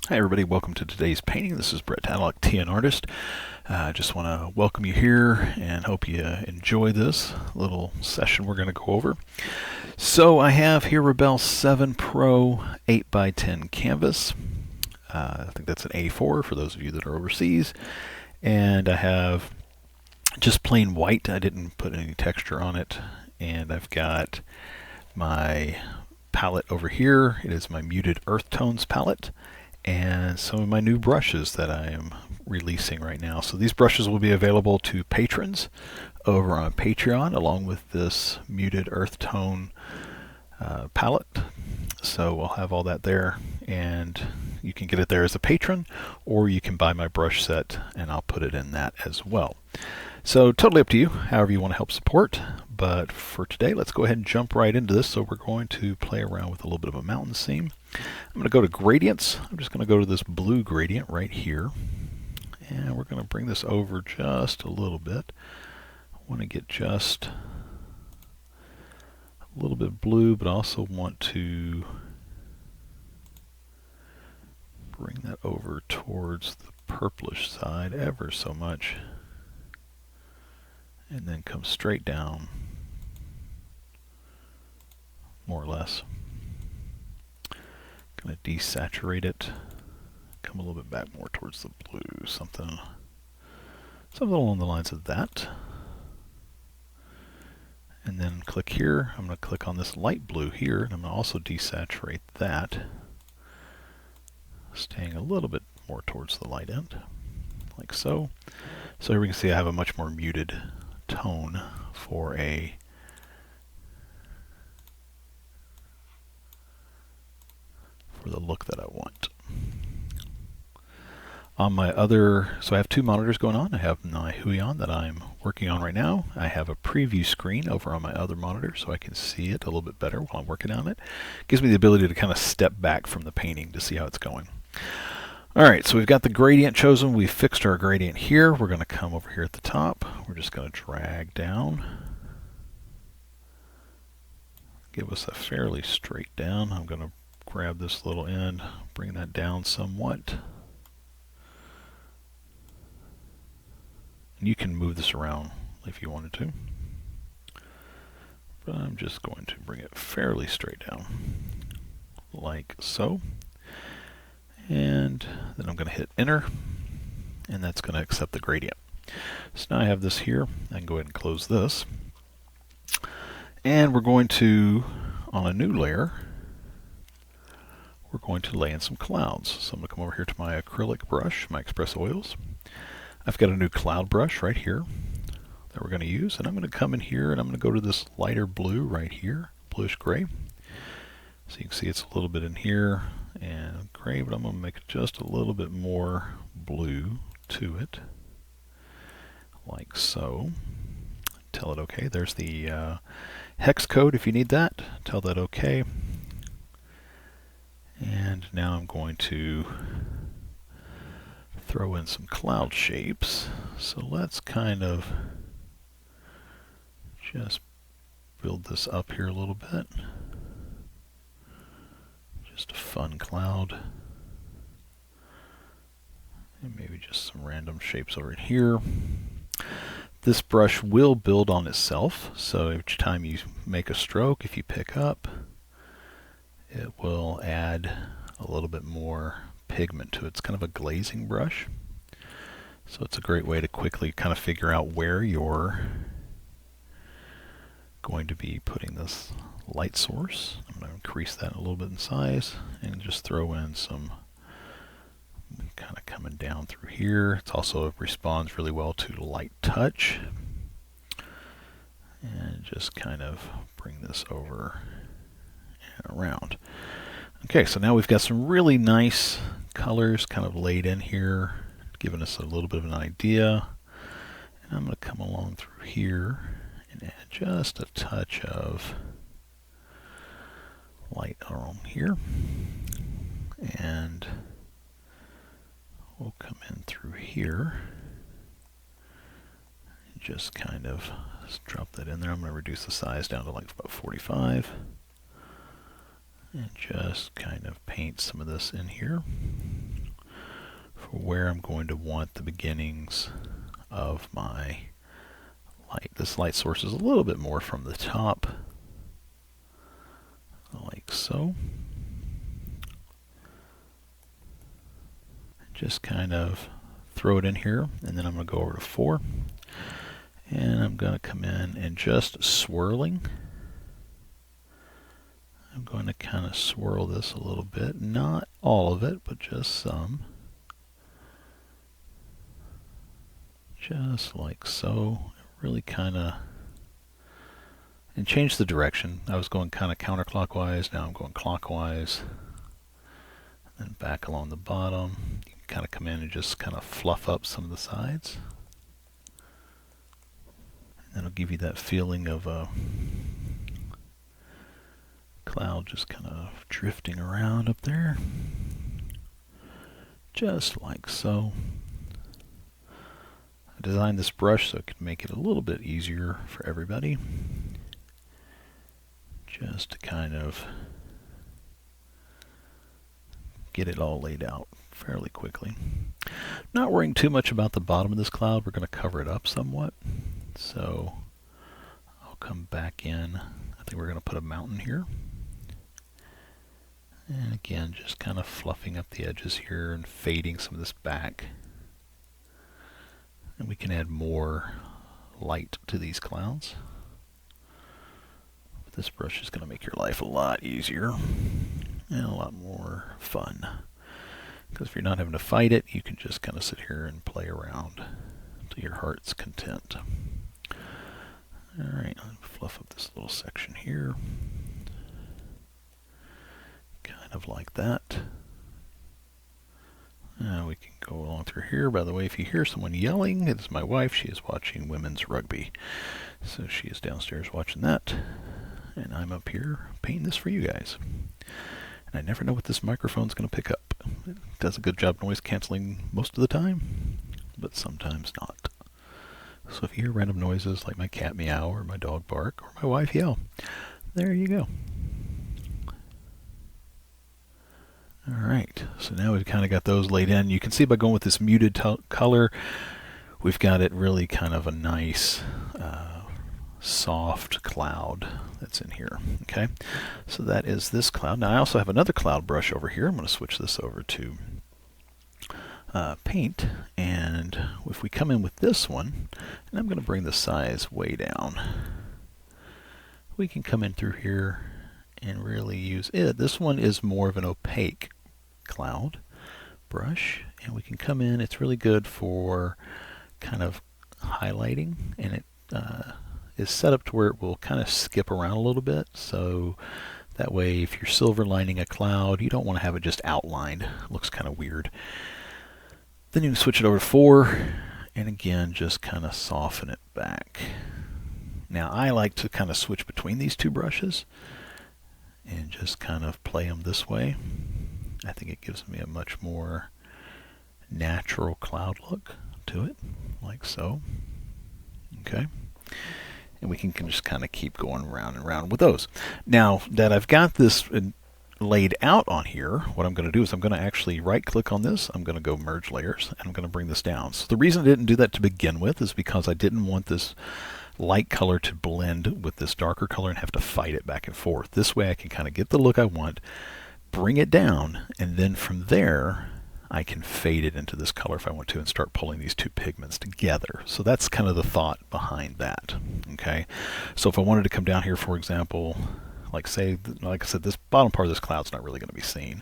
Hi everybody, welcome to today's painting. This is Brett Tadlock, TN Artist. I just want to welcome you here and hope you enjoy this little session we're going to go over. So I have here Rebelle 7 Pro 8x10 canvas. I think that's an A4 for those of you that are overseas. And I have just plain white. I didn't put any texture on it. And I've got my palette over here. It is my Muted Earth Tones palette. And some of my new brushes that I am releasing right now. So these brushes will be available to patrons over on Patreon along with this Muted Earth Tone palette. So we'll have all that there, and you can get it there as a patron, or you can buy my brush set and I'll put it in that as well. So totally up to you, however you want to help support. But for today, let's go ahead and jump right into this. So we're going to play around with a little bit of a mountain scene. I'm going to go to gradients. I'm just going to go to this blue gradient right here. And we're going to bring this over just a little bit. I want to get just a little bit blue, but I also want to bring that over towards the purplish side ever so much. And then come straight down, more or less. Going to desaturate it, come a little bit back more towards the blue, something along the lines of that. And then click here. I'm going to click on this light blue here, and I'm going to also desaturate that, staying a little bit more towards the light end, like so. So here we can see I have a much more muted tone for the look that I want. On my other, so I have two monitors going on. I have my Huion that I'm working on right now. I have a preview screen over on my other monitor so I can see it a little bit better while I'm working on it. Gives me the ability to kind of step back from the painting to see how it's going. Alright, so we've got the gradient chosen. We've fixed our gradient here. We're going to come over here at the top. We're just going to drag down. Give us a fairly straight down. I'm going to grab this little end, bring that down somewhat. And you can move this around if you wanted to. But I'm just going to bring it fairly straight down, like so. And then I'm going to hit enter, and that's going to accept the gradient. So now I have this here. I can go ahead and close this. And we're going to, on a new layer, we're going to lay in some clouds. So I'm going to come over here to my acrylic brush, my Express Oils. I've got a new cloud brush right here that we're going to use, and I'm going to come in here and I'm going to go to this lighter blue right here, bluish gray. So you can see it's a little bit in here and gray, but I'm going to make it just a little bit more blue to it, like so. Tell it OK. There's the hex code if you need that. Tell that OK. And now I'm going to throw in some cloud shapes. So let's kind of just build this up here a little bit. Just a fun cloud. And maybe just some random shapes over here. This brush will build on itself, so each time you make a stroke, if you pick up, it will add a little bit more pigment to it. It's kind of a glazing brush. So it's a great way to quickly kind of figure out where you're going to be putting this light source. I'm going to increase that a little bit in size and just throw in some kind of coming down through here. It also responds really well to light touch. And just kind of bring this over and around. Okay, so now we've got some really nice colors kind of laid in here, giving us a little bit of an idea. And I'm going to come along through here and add just a touch of light around here. And we'll come in through here and just kind of drop that in there. I'm going to reduce the size down to like about 45. And just kind of paint some of this in here. for where I'm going to want the beginnings of my light. This light source is a little bit more from the top, like so. Just kind of throw it in here, and then I'm going to go over to 4, and I'm going to come in and just swirling. I'm going to kind of swirl this a little bit, not all of it, but just some. Just like so. Really kind of, and change the direction. I was going kind of counterclockwise, now I'm going clockwise. And back along the bottom. You can kind of come in and just kind of fluff up some of the sides. And that'll give you that feeling of a cloud just kind of drifting around up there. Just like so. I designed this brush so it could make it a little bit easier for everybody. Just to kind of get it all laid out fairly quickly. Not worrying too much about the bottom of this cloud. We're going to cover it up somewhat. So I'll come back in. I think we're going to put a mountain here. And again, just kind of fluffing up the edges here and fading some of this back. And we can add more light to these clouds. This brush is going to make your life a lot easier and a lot more fun. Because if you're not having to fight it, you can just kind of sit here and play around to your heart's content. Alright, I'll fluff up this little section here. Kind of like that. Now we can go along through here. By the way, if you hear someone yelling, it is my wife. She is watching women's rugby. So she is downstairs watching that. And I'm up here painting this for you guys. And I never know what this microphone's going to pick up. It does a good job noise canceling most of the time, but sometimes not. So if you hear random noises like my cat meow or my dog bark or my wife yell, there you go. Alright, so now we've kind of got those laid in. You can see by going with this muted color, we've got it really kind of a nice soft cloud that's in here. Okay, so that is this cloud. Now I also have another cloud brush over here. I'm going to switch this over to paint, and if we come in with this one, and I'm going to bring the size way down, we can come in through here and really use it. This one is more of an opaque cloud brush, and we can come in. It's really good for kind of highlighting, and it is set up to where it will kind of skip around a little bit, so that way if you're silver lining a cloud, you don't want to have it just outlined. It looks kind of weird. Then you can switch it over to 4, and again just kind of soften it back. Now I like to kind of switch between these two brushes and just kind of play them this way. I think it gives me a much more natural cloud look to it, like so. Okay. And we can just kind of keep going around and around with those. Now that I've got this laid out on here, what I'm going to do is I'm going to actually right click on this. I'm going to go merge layers, and I'm going to bring this down. So the reason I didn't do that to begin with is because I didn't want this light color to blend with this darker color and have to fight it back and forth. This way I can kind of get the look I want, bring it down, and then from there I can fade it into this color if I want to and start pulling these two pigments together. So that's kind of the thought behind that. Okay, so if I wanted to come down here, for example, like I said, this bottom part of this cloud's not really going to be seen,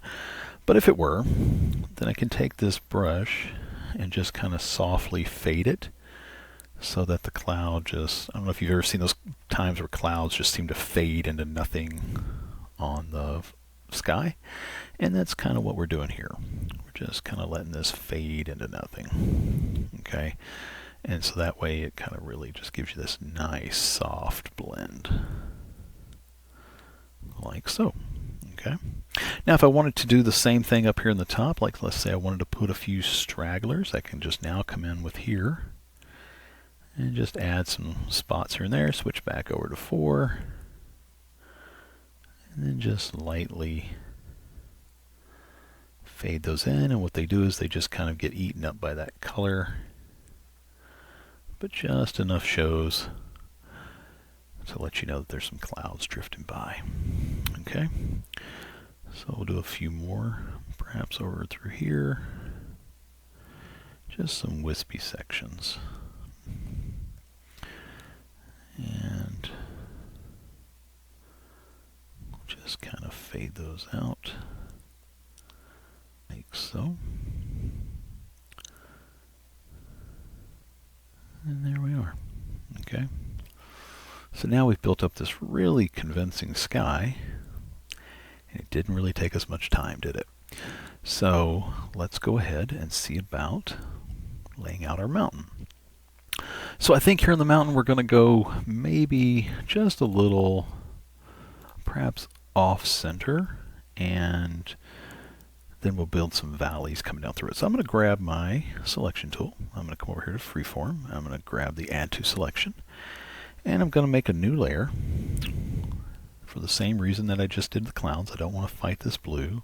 but if it were, then I can take this brush and just kind of softly fade it so that the cloud just, I don't know if you've ever seen those times where clouds just seem to fade into nothing on the sky, and that's kind of what we're doing here. We're just kind of letting this fade into nothing. Okay, and so that way it kind of really just gives you this nice soft blend, like so. Okay, now if I wanted to do the same thing up here in the top, like let's say I wanted to put a few stragglers, I can just now come in with here and just add some spots here and there, switch back over to 4, and then just lightly fade those in, and what they do is they just kind of get eaten up by that color, but just enough shows to let you know that there's some clouds drifting by. Okay, so we'll do a few more, perhaps over through here, just some wispy sections. And just kind of fade those out, like so. And there we are. Okay. So now we've built up this really convincing sky, and it didn't really take us much time, did it? So let's go ahead and see about laying out our mountain. So I think here in the mountain we're going to go maybe just a little, perhaps off center, and then we'll build some valleys coming down through it. So I'm going to grab my selection tool. I'm going to come over here to freeform. I'm going to grab the add to selection, and I'm going to make a new layer for the same reason that I just did the clouds. I don't want to fight this blue.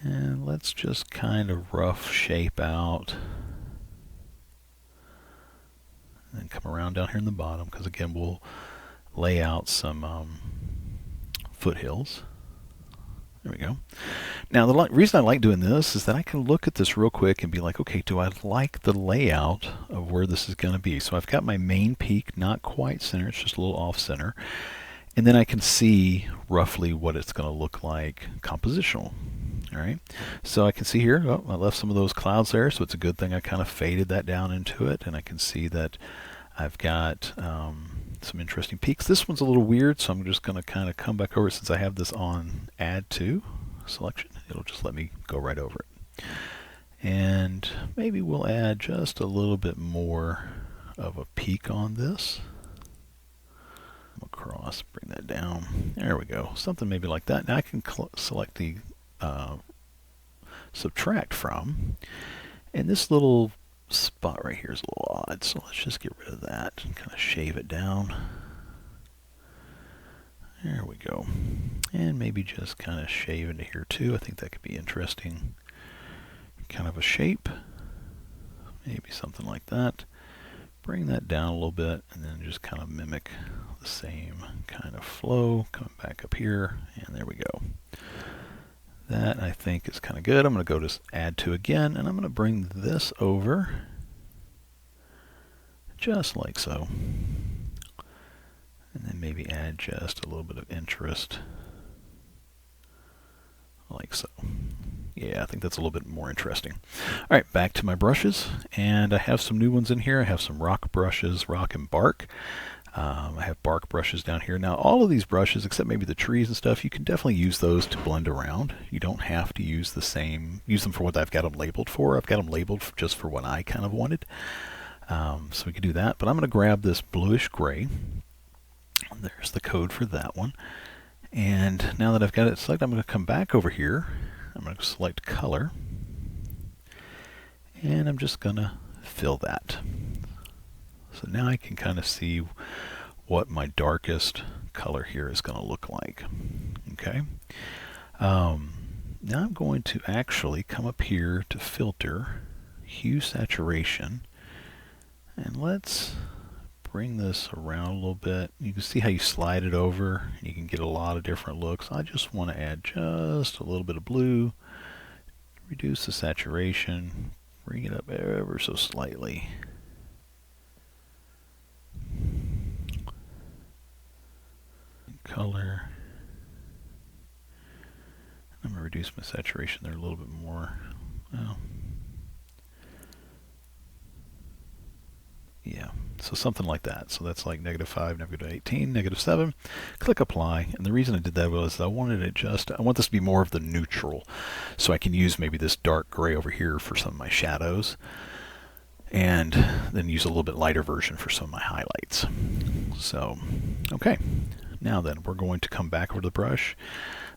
And let's just kind of rough shape out, and then come around down here in the bottom, because again we'll lay out some foothills. There we go. Now the reason I like doing this is that I can look at this real quick and be like, okay, do I like the layout of where this is going to be? So I've got my main peak not quite center, it's just a little off center, and then I can see roughly what it's going to look like compositional. All right, so I can see here, oh, I left some of those clouds there, so it's a good thing I kind of faded that down into it, and I can see that I've got some interesting peaks. This one's a little weird, so I'm just going to kind of come back over, since I have this on add to selection. It'll just let me go right over it. And maybe we'll add just a little bit more of a peak on this. Across, bring that down. There we go. Something maybe like that. Now I can select the subtract from, and this little spot right here is a little odd, so let's just get rid of that and kind of shave it down. There we go. And maybe just kind of shave into here too. I think that could be interesting. Kind of a shape, maybe something like that. Bring that down a little bit, and then just kind of mimic the same kind of flow coming back up here, and there we go. That I think is kind of good. I'm going to go to add to again, and I'm going to bring this over just like so, and then maybe add just a little bit of interest like so. Yeah, I think that's a little bit more interesting. All right, back to my brushes, and I have some new ones in here. I have some rock brushes, rock and bark. I have bark brushes down here. Now all of these brushes, except maybe the trees and stuff, you can definitely use those to blend around. You don't have to use use them for what I've got them labeled for. I've got them labeled just for what I kind of wanted. So we can do that, but I'm going to grab this bluish gray. There's the code for that one. And now that I've got it selected, I'm going to come back over here. I'm going to select color, and I'm just going to fill that. So now I can kind of see what my darkest color here is going to look like. Okay. Now I'm going to actually come up here to filter, hue saturation, and let's bring this around a little bit. You can see how you slide it over. You can get a lot of different looks. I just want to add just a little bit of blue, reduce the saturation, bring it up ever so slightly. Color. I'm going to reduce my saturation there a little bit more. Well, yeah, so something like that. So that's like -5, -18, -7. Click apply, and the reason I did that was I want this to be more of the neutral, so I can use maybe this dark gray over here for some of my shadows, and then use a little bit lighter version for some of my highlights. So, okay. Now then, we're going to come back over to the brush.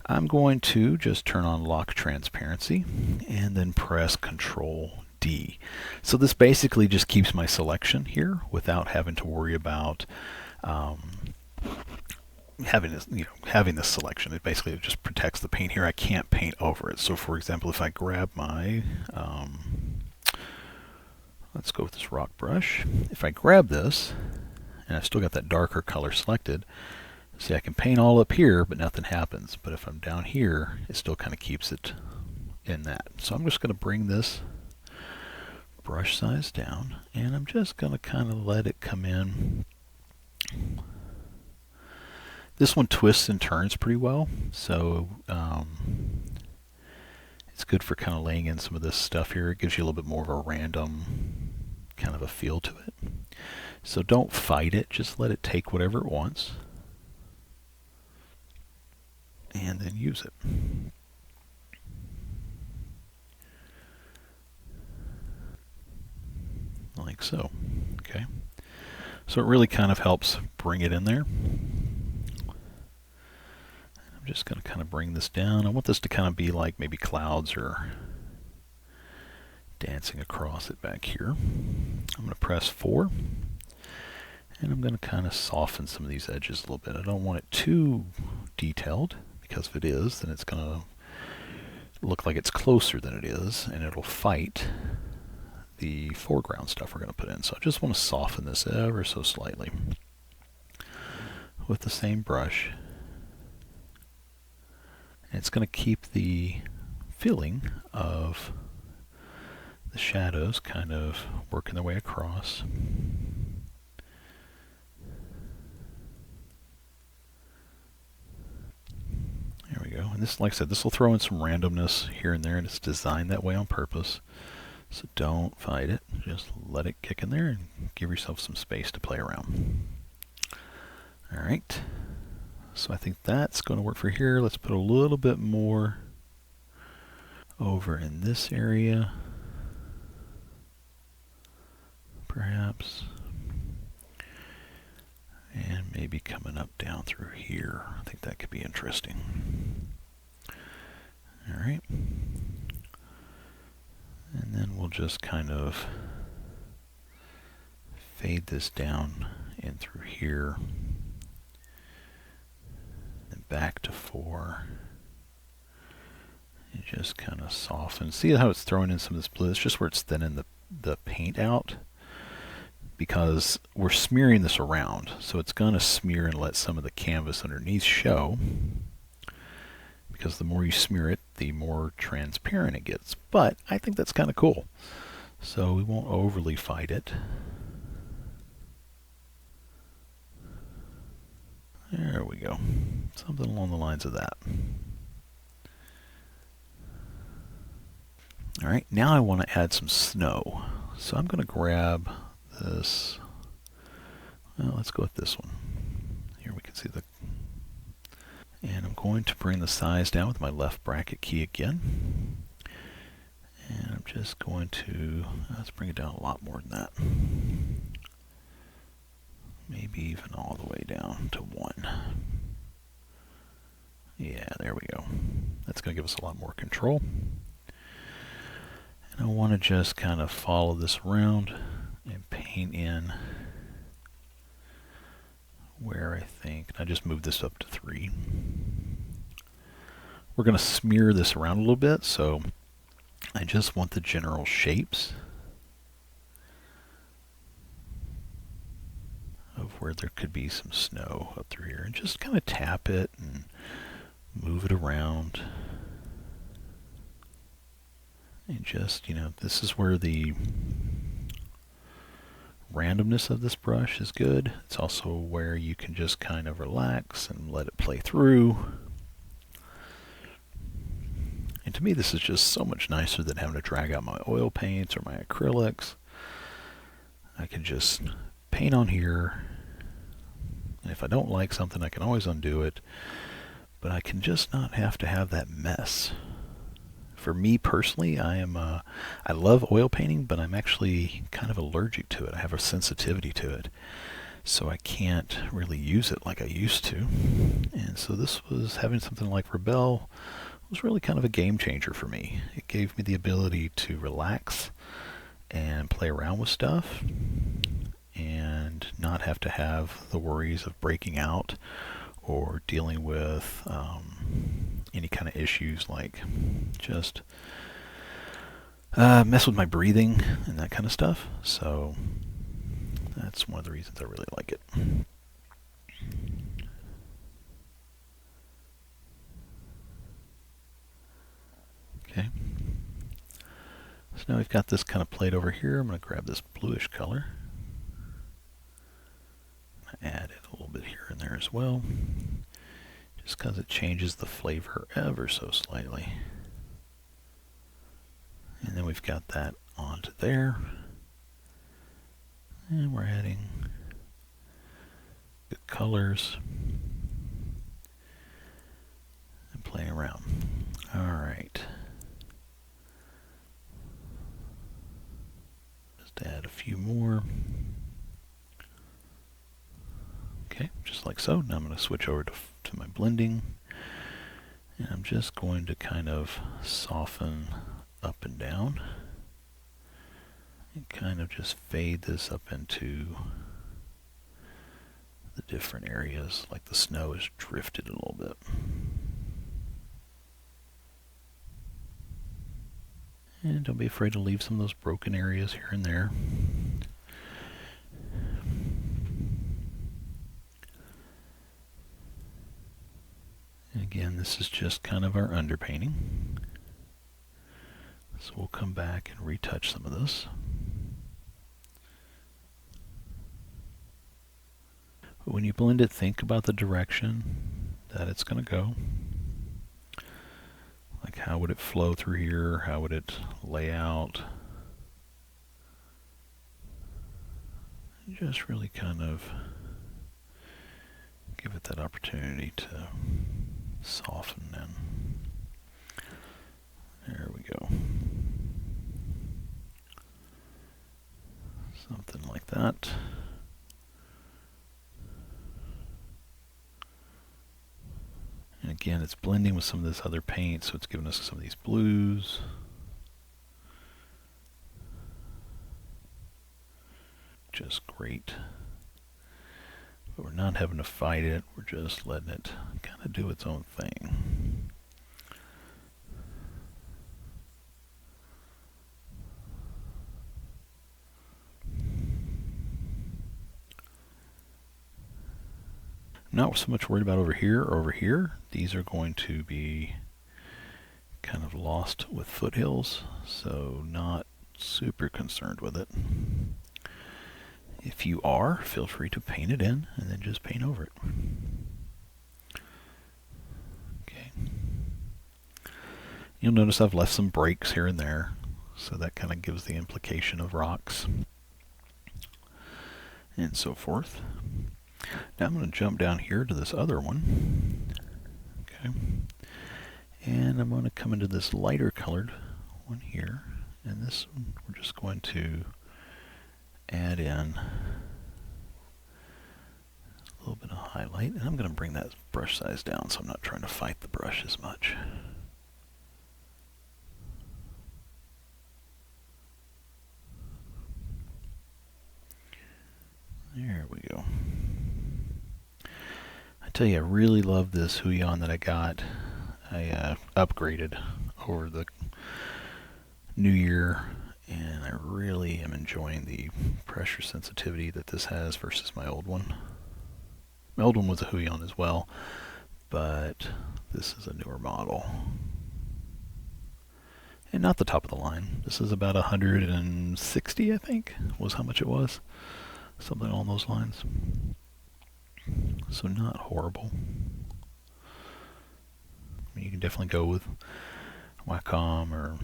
I'm going to just turn on lock transparency and then press Control D. So this basically just keeps my selection here without having to worry about having this selection, it basically just protects the paint here. I can't paint over it. So for example, if I grab my let's go with this rock brush. If I grab this and I've still got that darker color selected, see, I can paint all up here but nothing happens. But if I'm down here, it still kind of keeps it in that. So I'm just going to bring this brush size down and I'm just going to kind of let it come in. This one twists and turns pretty well, so it's good for kind of laying in some of this stuff here. It gives you a little bit more of a random kind of a feel to it. So don't fight it, just let it take whatever it wants and then use it. Like so. Okay. So it really kind of helps bring it in there. I'm just going to kind of bring this down. I want this to kind of be like maybe clouds or dancing across it back here. I'm going to press 4 and I'm going to kind of soften some of these edges a little bit. I don't want it too detailed because if it is, then it's going to look like it's closer than it is and it'll fight the foreground stuff we're going to put in. So I just want to soften this ever so slightly with the same brush. And it's going to keep the feeling of the shadows kind of working their way across. There we go. And this, like I said, this will throw in some randomness here and there, and it's designed that way on purpose. So don't fight it. Just let it kick in there and give yourself some space to play around. All right. So I think that's going to work for here. Let's put a little bit more over in this area, perhaps, and maybe coming up down through here. I think that could be interesting. All right. And then we'll just kind of fade this down in through here. Back to 4 and just kind of soften. See how it's throwing in some of this blue? It's just where it's thinning the paint out because we're smearing this around, so it's going to smear and let some of the canvas underneath show, because the more you smear it, the more transparent it gets. But I think that's kind of cool, so we won't overly fight it. There we go. Something along the lines of that. All right, now I want to add some snow. So I'm going to grab this. Well, let's go with this one. Here we can see the... And I'm going to bring the size down with my left bracket key again. And I'm just going to... Let's bring it down a lot more than that. Maybe even all the way down to 1. Yeah, there we go. That's going to give us a lot more control. And I want to just kind of follow this around and paint in where I think, I just moved this up to 3. We're going to smear this around a little bit, so I just want the general shapes of where there could be some snow up through here, and just kind of tap it and move it around. And just, this is where the randomness of this brush is good. It's also where you can just kind of relax and let it play through. And to me, this is just so much nicer than having to drag out my oil paints or my acrylics. I can just paint on here, and if I don't like something, I can always undo it, but I can just not have to have that mess. For me personally, I love oil painting, but I'm actually kind of allergic to it. I have a sensitivity to it, so I can't really use it like I used to. And so this was, having something like Rebelle was really kind of a game changer for me. It gave me the ability to relax and play around with stuff and not have to have the worries of breaking out or dealing with any kind of issues like just mess with my breathing and that kind of stuff. So that's one of the reasons I really like it. Okay. So now we've got this kind of plate over here. I'm going to grab this bluish color. Add it a little bit here and there as well, just because it changes the flavor ever so slightly. And then we've got that onto there. And we're adding the colors and playing around. All right. Just add a few more. Okay, just like so. Now I'm going to switch over to my blending. And I'm just going to kind of soften up and down. And kind of just fade this up into the different areas, like the snow has drifted a little bit. And don't be afraid to leave some of those broken areas here and there. And again, this is just kind of our underpainting. So we'll come back and retouch some of this. But when you blend it, think about the direction that it's going to go. Like how would it flow through here? How would it lay out? And just really kind of give it that opportunity to soften in. There we go. Something like that. And again, it's blending with some of this other paint, so it's giving us some of these blues. Just great. But we're not having to fight it, we're just letting it kind of do its own thing. I'm not so much worried about over here or over here. These are going to be kind of lost with foothills, so not super concerned with it. If you are, feel free to paint it in and then just paint over it. Okay. You'll notice I've left some breaks here and there, so that kind of gives the implication of rocks and so forth. Now I'm going to jump down here to this other one. Okay. And I'm going to come into this lighter colored one here. And this one we're just going to add in a little bit of highlight. And I'm going to bring that brush size down so I'm not trying to fight the brush as much. There we go. I tell you, I really love this Huion that I got. I upgraded over the new year, and I really am enjoying the pressure sensitivity that this has versus my old one. My old one was a Huion as well, but this is a newer model. And not the top of the line. This is about 160, I think, was how much it was. Something along those lines. So not horrible. I mean, you can definitely go with Wacom or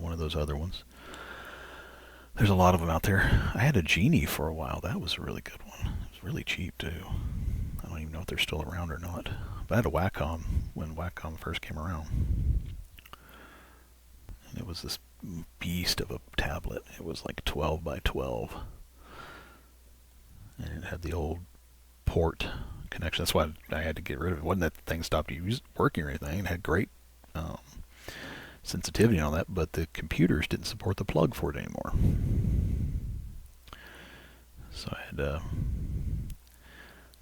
one of those other ones. There's a lot of them out there. I had a Genie for a while. That was a really good one. It was really cheap too. I don't even know if they're still around or not. But I had a Wacom when Wacom first came around. And it was this beast of a tablet. It was like 12 by 12. And it had the old port connection. That's why I had to get rid of it. It wasn't that the thing stopped working or anything. It had great sensitivity and all that, but the computers didn't support the plug for it anymore. So I had to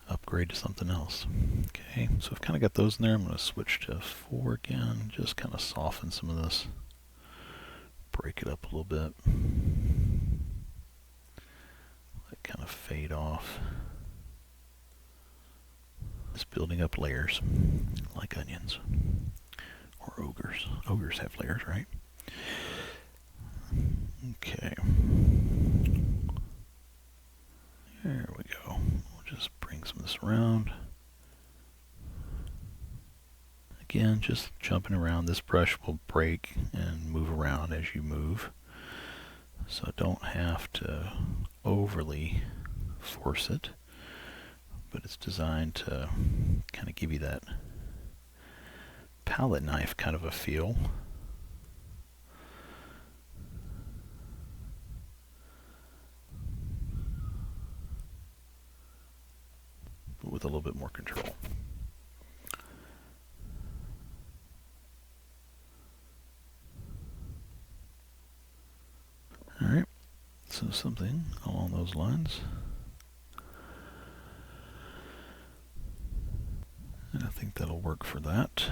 upgrade to something else. Okay, so I've kind of got those in there. I'm going to switch to 4 again, just kind of soften some of this, break it up a little bit, let it kind of fade off. Just building up layers like onions or ogres. Ogres have layers, right? Okay. There we go. We'll just bring some of this around. Again, just jumping around. This brush will break and move around as you move. So don't have to overly force it, but it's designed to kind of give you that palette knife kind of a feel. But with a little bit more control. Alright, so something along those lines. And I think that'll work for that.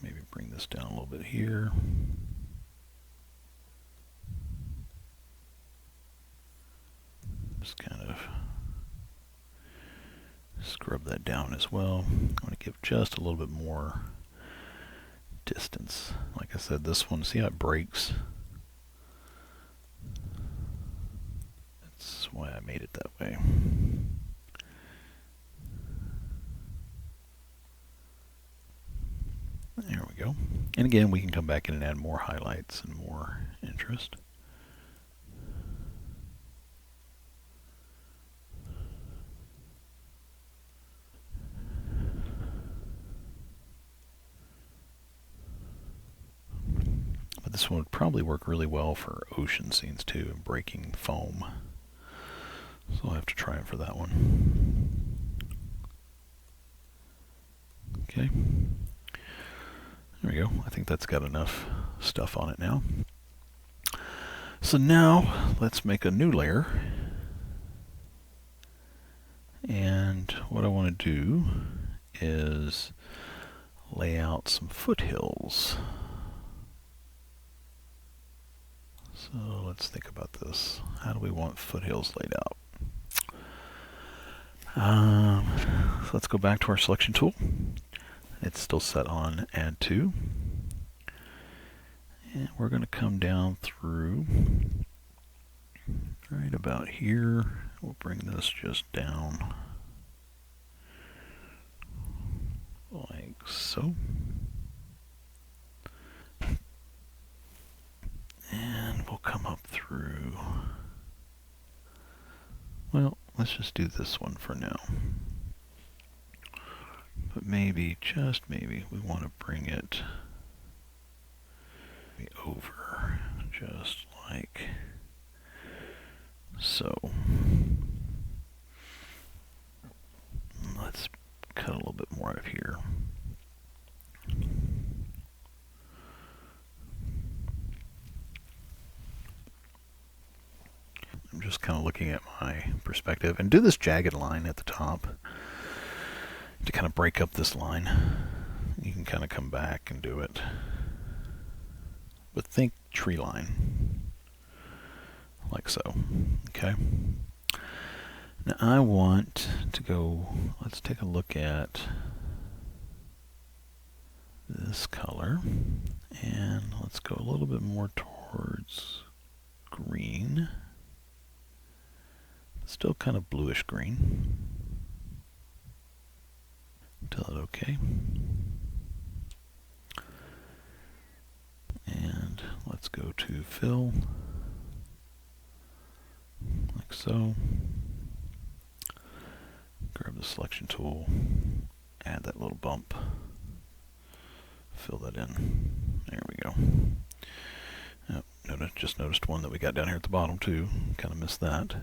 Maybe bring this down a little bit here. Just kind of scrub that down as well. I'm going to give just a little bit more distance. Like I said, this one, see how it breaks? That's why I made it that way. There we go. And again, we can come back in and add more highlights and more interest. But this one would probably work really well for ocean scenes too, and breaking foam. So I'll have to try it for that one. Okay. There we go. I think that's got enough stuff on it now. So now let's make a new layer. And what I want to do is lay out some foothills. So let's think about this. How do we want foothills laid out? So let's go back to our selection tool. It's still set on add to. And we're going to come down through right about here. We'll bring this just down like so. And we'll come up through. Well, let's just do this one for now. But maybe, just maybe, we want to bring it over, just like so. Let's cut a little bit more out of here. I'm just kind of looking at my perspective, and do this jagged line at the top to kind of break up this line. You can kind of come back and do it. But think tree line. Like so. Okay. Now I want to go, let's take a look at this color. And let's go a little bit more towards green. Still kind of bluish green. Tell it okay. And let's go to fill, like so. Grab the selection tool, add that little bump, fill that in. There we go. Yep, just noticed one that we got down here at the bottom too. Kind of missed that.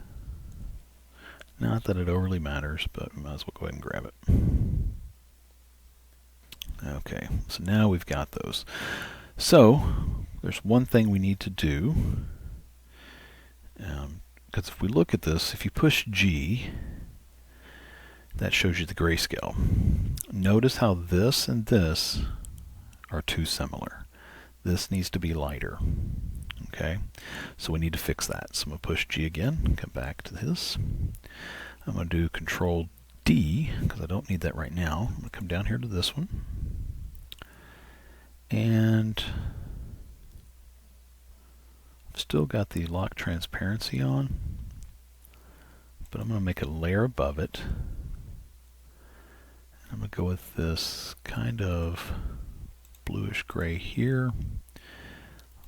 Not that it overly matters, but we might as well go ahead and grab it. Okay, so now we've got those. So there's one thing we need to do, because if we look at this, if you push G, that shows you the grayscale. Notice how this and this are too similar. This needs to be lighter. Okay, so we need to fix that. So I'm going to push G again, come back to this. I'm going to do Control D, because I don't need that right now. I'm going to come down here to this one. And I've still got the lock transparency on, but I'm going to make a layer above it. I'm going to go with this kind of bluish gray here.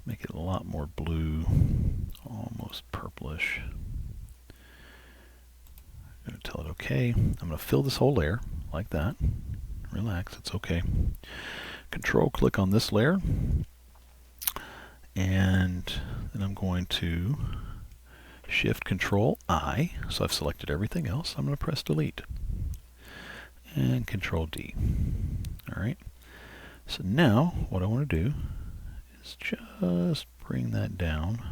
Make it a lot more blue, almost purplish. I'm going to tell it okay. I'm going to fill this whole layer like that. Relax, it's okay. Control click on this layer. And then I'm going to Shift Control I. So I've selected everything else. I'm going to press delete. And Control D. Alright. So now what I want to do is just bring that down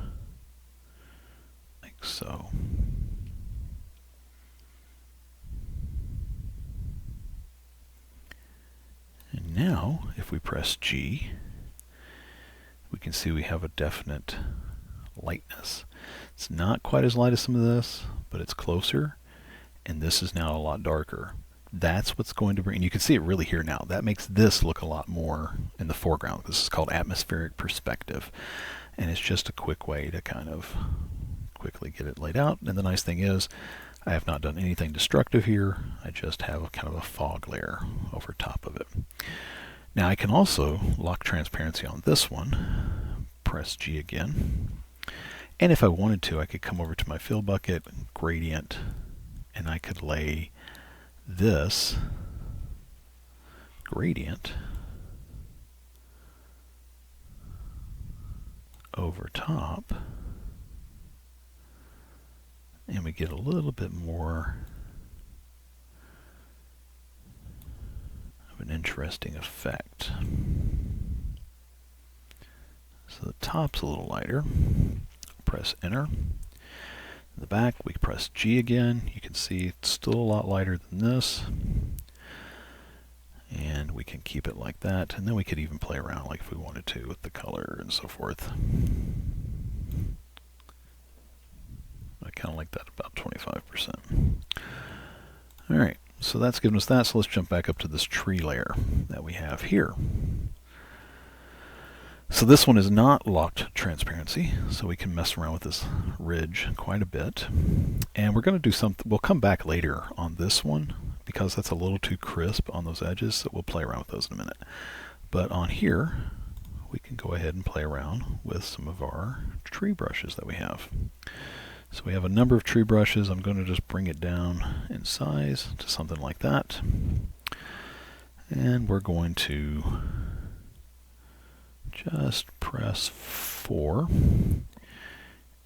like so. And now if we press G, we can see we have a definite lightness. It's not quite as light as some of this, but it's closer, and this is now a lot darker. That's what's going to bring, and you can see it really here now. That makes this look a lot more in the foreground. This is called atmospheric perspective, and it's just a quick way to kind of quickly get it laid out. And the nice thing is, I have not done anything destructive here. I just have a kind of a fog layer over top of it. Now I can also lock transparency on this one, press G again, and if I wanted to, I could come over to my fill bucket, gradient, and I could lay this gradient over top, and we get a little bit more of an interesting effect. So the top's a little lighter. Press enter. In the back, we press G again. You can see it's still a lot lighter than this. And we can keep it like that. And then we could even play around like if we wanted to with the color and so forth. I kind of like that about 25%. Alright, so that's given us that. So let's jump back up to this tree layer that we have here. So this one is not locked transparency, so we can mess around with this ridge quite a bit. And we're going to do something, we'll come back later on this one because that's a little too crisp on those edges, so we'll play around with those in a minute. But on here, we can go ahead and play around with some of our tree brushes that we have. So we have a number of tree brushes. I'm going to just bring it down in size to something like that. And we're going to just press 4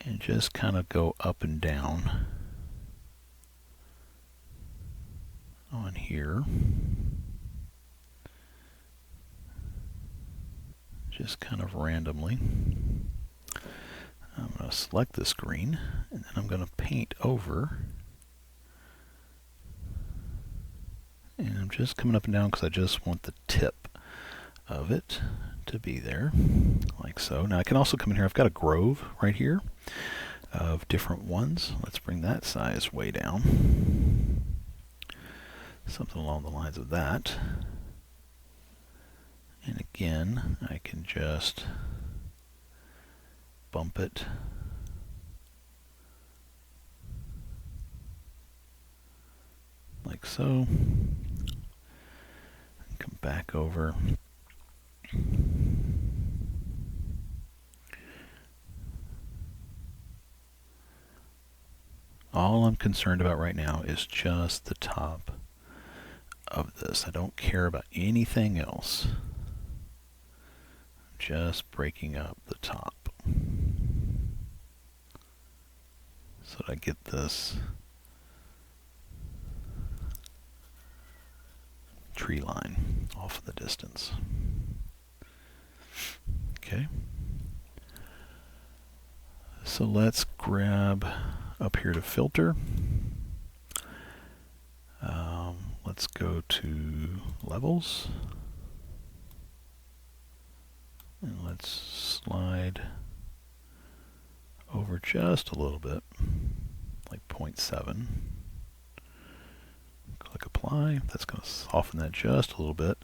and just kind of go up and down on here. Just kind of randomly. I'm going to select this green and then I'm going to paint over. And I'm just coming up and down because I just want the tip of it to be there, like so. Now I can also come in here, I've got a grove right here of different ones. Let's bring that size way down. Something along the lines of that. And again, I can just bump it like so. Come back over. All I'm concerned about right now is just the top of this. I don't care about anything else. Just breaking up the top so that I get this tree line off in the distance. Okay. So let's grab up here to filter. let's go to levels. And let's slide over just a little bit, like 0.7. Click apply. That's going to soften that just a little bit.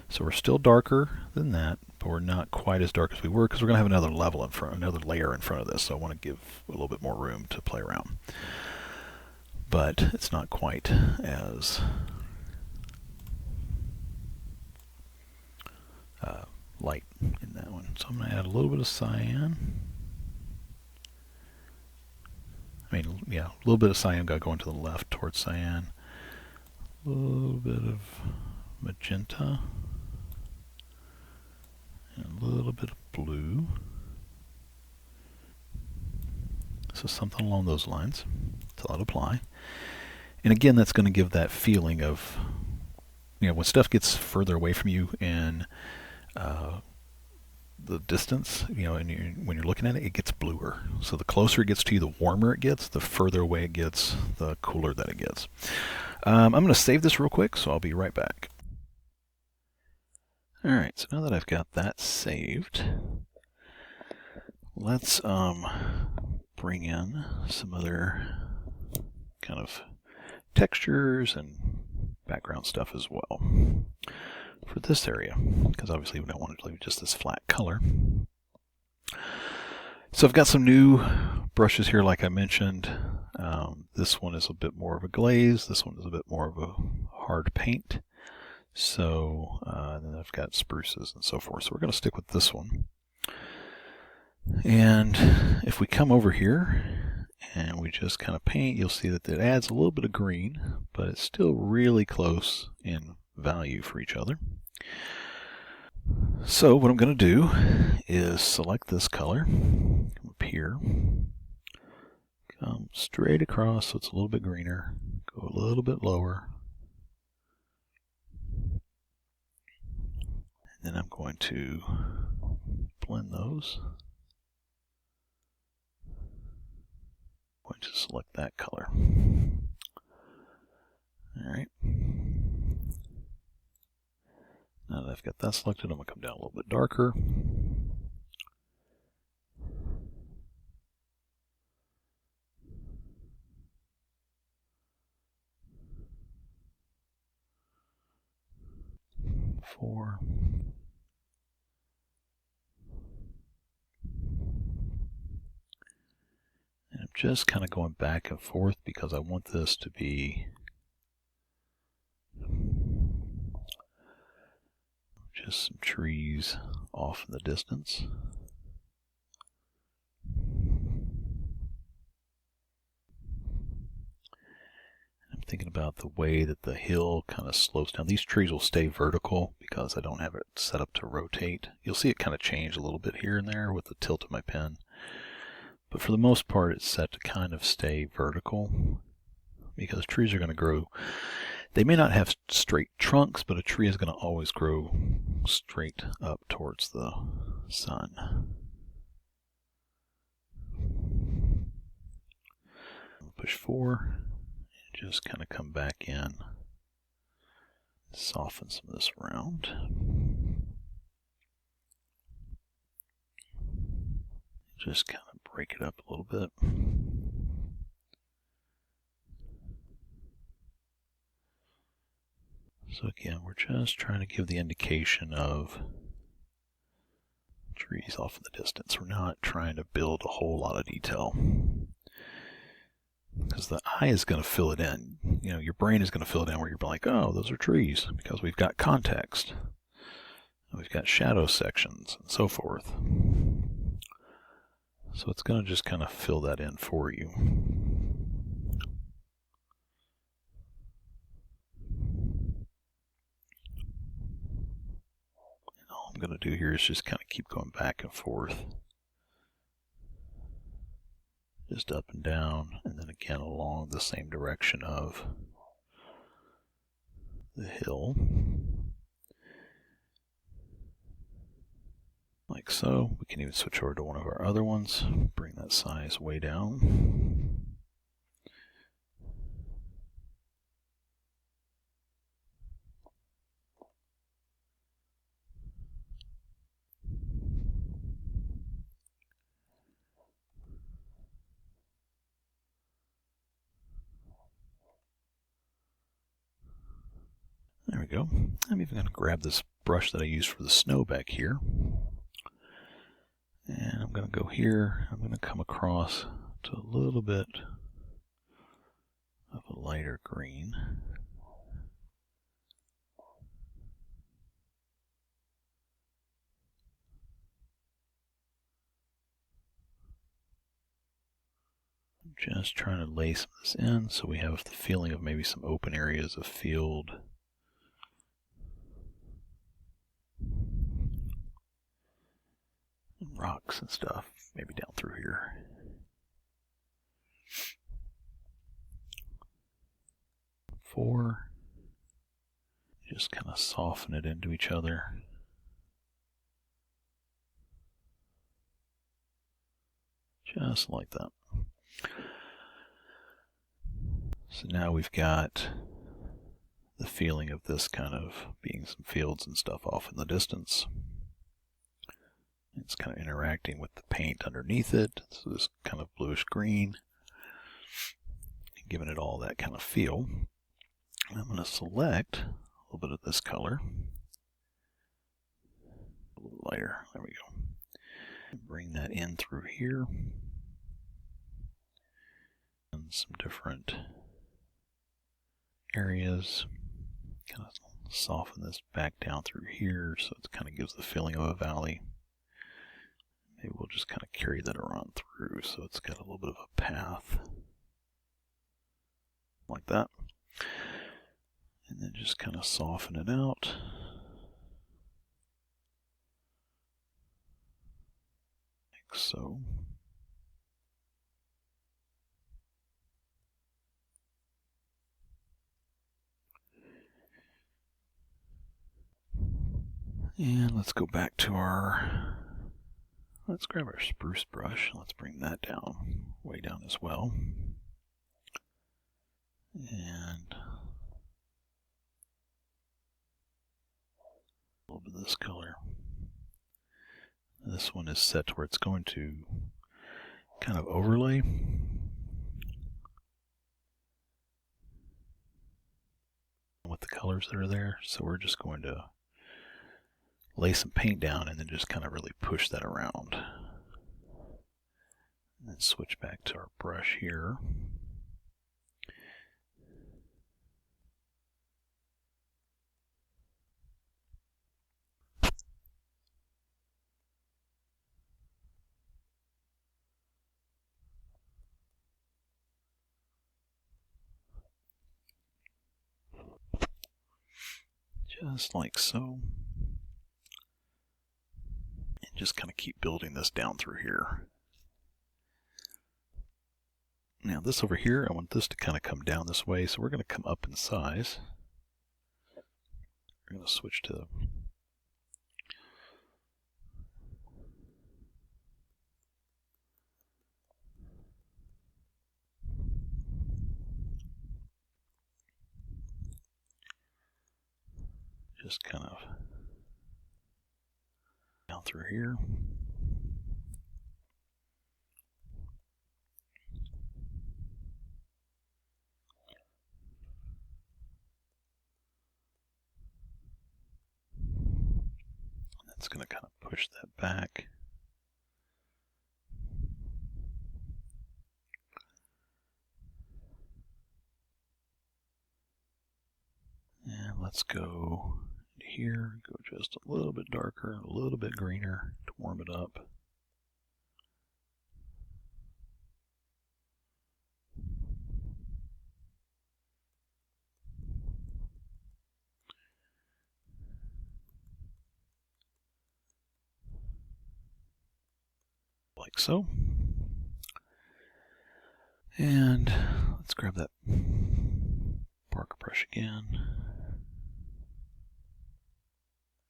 So we're still darker than that, but we're not quite as dark as we were because we're going to have another level in front, another layer in front of this. So I want to give a little bit more room to play around. But it's not quite as light in that one. So I'm going to add a little bit of cyan. I mean, yeah, a little bit of cyan going to the left towards cyan. A little bit of magenta. And a little bit of blue. So something along those lines. So I'll apply. And again, that's going to give that feeling of, you know, when stuff gets further away from you and the distance, you know, and when you're looking at it, it gets bluer. So the closer it gets to you, the warmer it gets. The further away it gets, the cooler that it gets. I'm going to save this real quick, so I'll be right back. All right, so now that I've got that saved, let's bring in some other kind of textures and background stuff as well for this area, because obviously we don't want to leave just this flat color. So I've got some new brushes here, like I mentioned. This one is a bit more of a glaze. This one is a bit more of a hard paint. So then I've got spruces and so forth. So we're going to stick with this one. And if we come over here and we just kind of paint, you'll see that it adds a little bit of green, but it's still really close in value for each other. So what I'm going to do is select this color, come up here, come straight across so it's a little bit greener, go a little bit lower, and then I'm going to blend those. I'm going to select that color. Alright. Now that I've got that selected, I'm going to come down a little bit darker. Four. And I'm just kind of going back and forth because I want this to be just some trees off in the distance. I'm thinking about the way that the hill kind of slopes down. These trees will stay vertical because I don't have it set up to rotate. You'll see it kind of change a little bit here and there with the tilt of my pen. But for the most part, it's set to kind of stay vertical because trees are going to grow. They may not have straight trunks, but a tree is going to always grow straight up towards the sun. Push 4 and just kind of come back in, soften some of this around. Just kind of break it up a little bit. So again, we're just trying to give the indication of trees off in the distance. We're not trying to build a whole lot of detail, because the eye is going to fill it in. You know, your brain is going to fill it in where you're like, oh, those are trees, because we've got context. We've got shadow sections and so forth. So it's going to just kind of fill that in for you. I'm going to do here is just kind of keep going back and forth, just up and down, and then again along the same direction of the hill, like so. We can even switch over to one of our other ones, bring that size way down. There we go. I'm even going to grab this brush that I used for the snow back here. And I'm going to go here. I'm going to come across to a little bit of a lighter green. I'm just trying to lay some of this in so we have the feeling of maybe some open areas of field. And rocks and stuff, maybe down through here. Four. Just kind of soften it into each other. Just like that. So now we've got the feeling of this kind of being some fields and stuff off in the distance. It's kind of interacting with the paint underneath it. So this kind of bluish green, giving it all that kind of feel. I'm going to select a little bit of this color. A little lighter. There we go. And bring that in through here. And some different areas. Kind of soften this back down through here so it kind of gives the feeling of a valley. Maybe we'll just kind of carry that around through so it's got a little bit of a path. Like that. And then just kind of soften it out. Like so. And let's go back to let's grab our spruce brush. Let's bring that down, way down as well. And a little bit of this color. This one is set to where it's going to kind of overlay. With the colors that are there. So we're just going to lay some paint down and then just kind of really push that around. And then switch back to our brush here. Just like so. And just kind of keep building this down through here. Now this over here, I want this to kind of come down this way, so we're going to come up in size. We're going to switch to just kind of down through here. That's going to kind of push that back. And let's go here, go just a little bit darker, a little bit greener to warm it up. Like so. And let's grab that Parker brush again.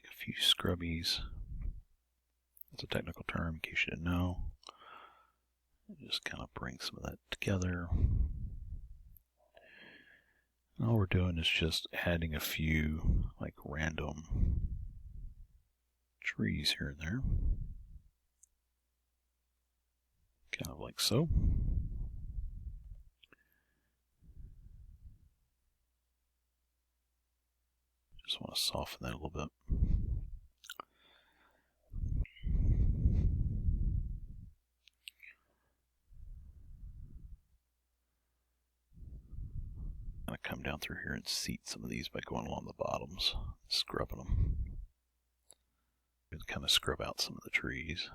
A few scrubbies. That's a technical term in case you didn't know. And just kind of bring some of that together. And all we're doing is just adding a few like random trees here and there. Kind of like so. Just want to soften that a little bit. I'm going to come down through here and seat some of these by going along the bottoms, scrubbing them. And kind of scrub out some of the trees.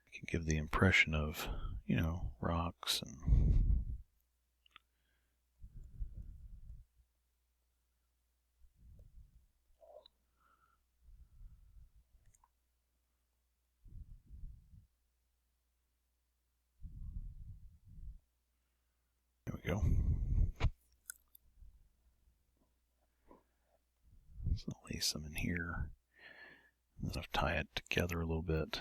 It can give the impression of, you know, rocks and there we go. So I'll lay some in here. And then I'll tie it together a little bit.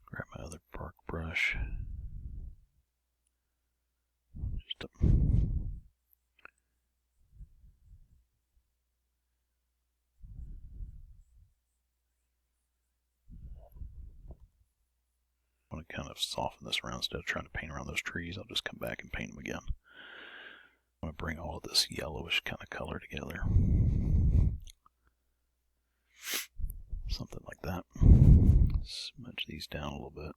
Grab my other bark brush. Just I want to kind of soften this around instead of trying to paint around those trees. I'll just come back and paint them again. I want to bring all of this yellowish kind of color together. Something like that. Smudge these down a little bit.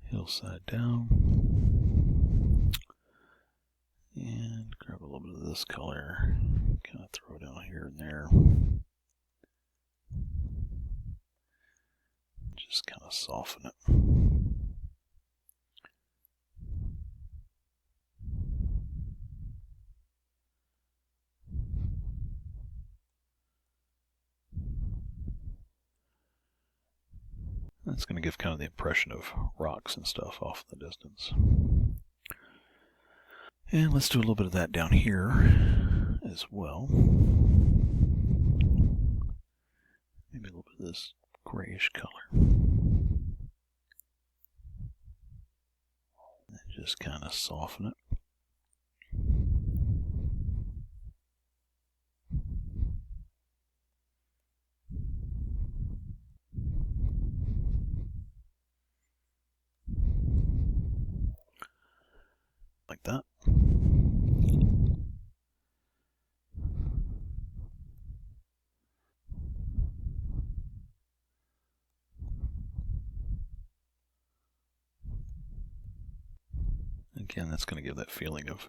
Hillside down. And grab a little bit of this color. Kind of throw it down here and there. Just kind of soften it. That's going to give kind of the impression of rocks and stuff off in the distance. And let's do a little bit of that down here as well. Maybe a little bit of this grayish color. And just kind of soften it. Like that. Again, that's going to give that feeling of,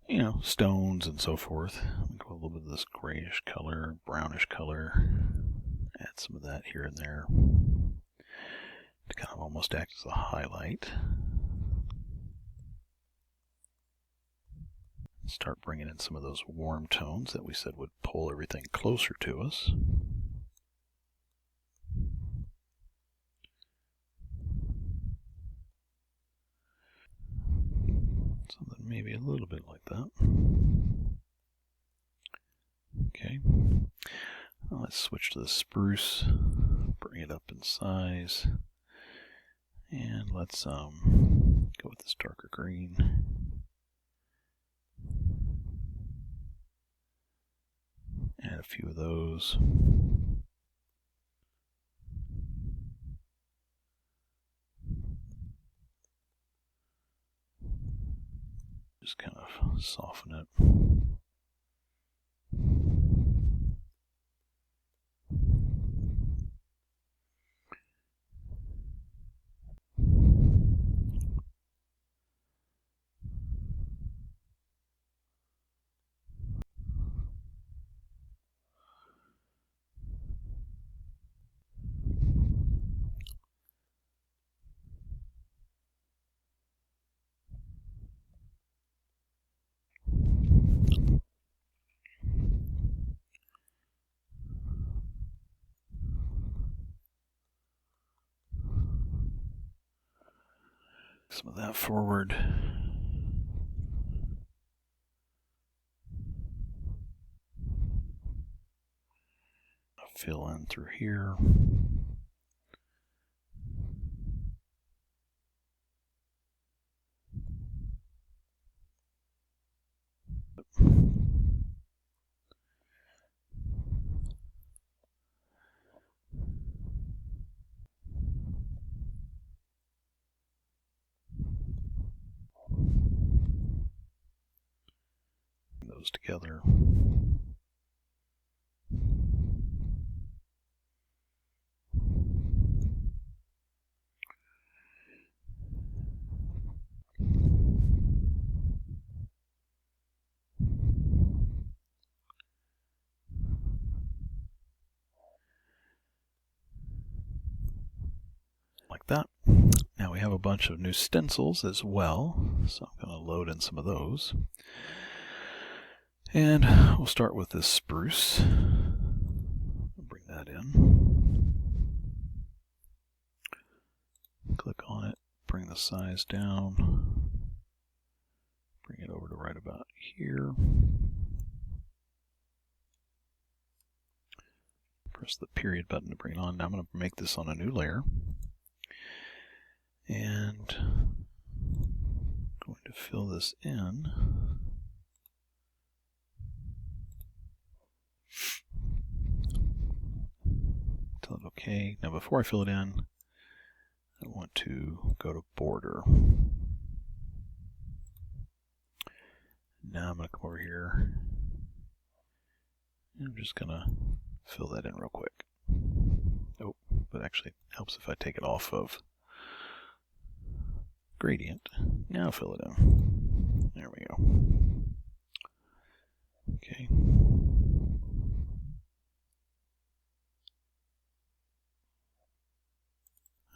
you know, stones and so forth. Go a little bit of this grayish color, brownish color. Add some of that here and there to kind of almost act as a highlight. Start bringing in some of those warm tones that we said would pull everything closer to us. Something maybe a little bit like that. Okay. Now let's switch to the spruce. Bring it up in size. And let's go with this darker green. Add a few of those. Just kind of soften it. Some of that forward. Fill in through here. those together. Like that. Now we have a bunch of new stencils as well, so I'm going to load in some of those. And we'll start with this spruce. Bring that in. Click on it, bring the size down, bring it over to right about here. Press the period button to bring it on. Now I'm going to make this on a new layer. And I'm going to fill this in. Tell it OK. Now before I fill it in, I want to go to border. Now I'm going to come over here. And I'm just going to fill that in real quick. Oh, but actually it helps if I take it off of gradient. Now fill it in. There we go. Okay.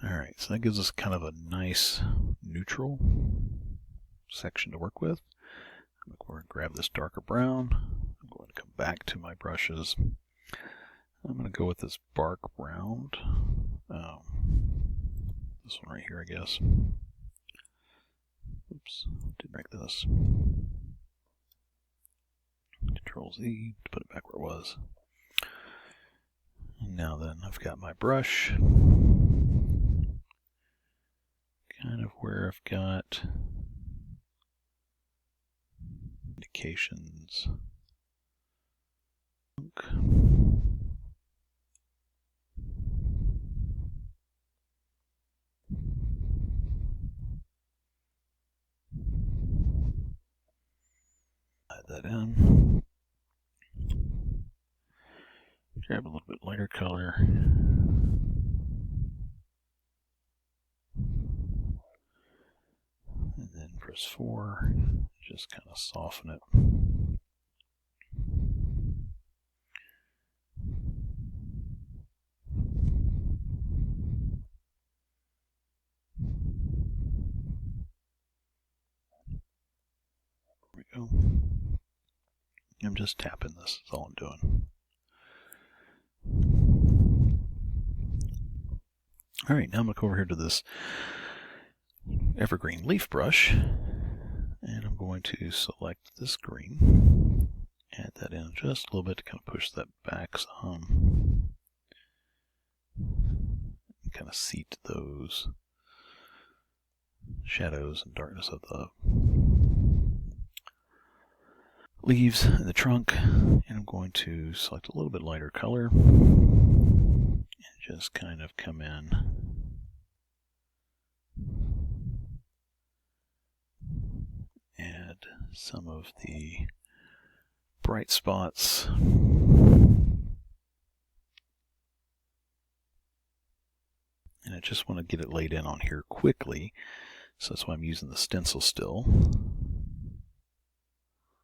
Alright, so that gives us kind of a nice neutral section to work with. I'm going to grab this darker brown. I'm going to come back to my brushes. I'm going to go with this bark round. This one right here, I guess. Oops, didn't break this. Control Z to put it back where it was. And now then, I've got my brush. Kind of where I've got indications. Add that in. Grab a little bit lighter color. And then press 4. Just kind of soften it. There we go. I'm just tapping this, that's all I'm doing. Alright, now I'm going to go over here to this evergreen leaf brush, and I'm going to select this green, add that in just a little bit to kind of push that back some, and kind of seat those shadows and darkness of the leaves in the trunk. And I'm going to select a little bit lighter color and just kind of come in add some of the bright spots. And I just want to get it laid in on here quickly, so that's why I'm using the stencil still.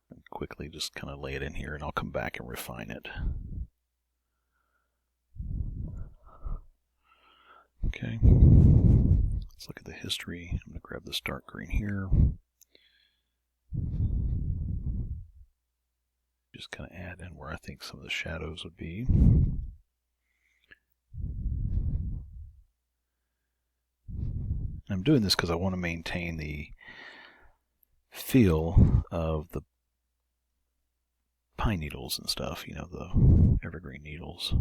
And quickly just kind of lay it in here, and I'll come back and refine it. Okay, let's look at the history. I'm going to grab this dark green here. Just kind of add in where I think some of the shadows would be. I'm doing this because I want to maintain the feel of the pine needles and stuff, you know, the evergreen needles.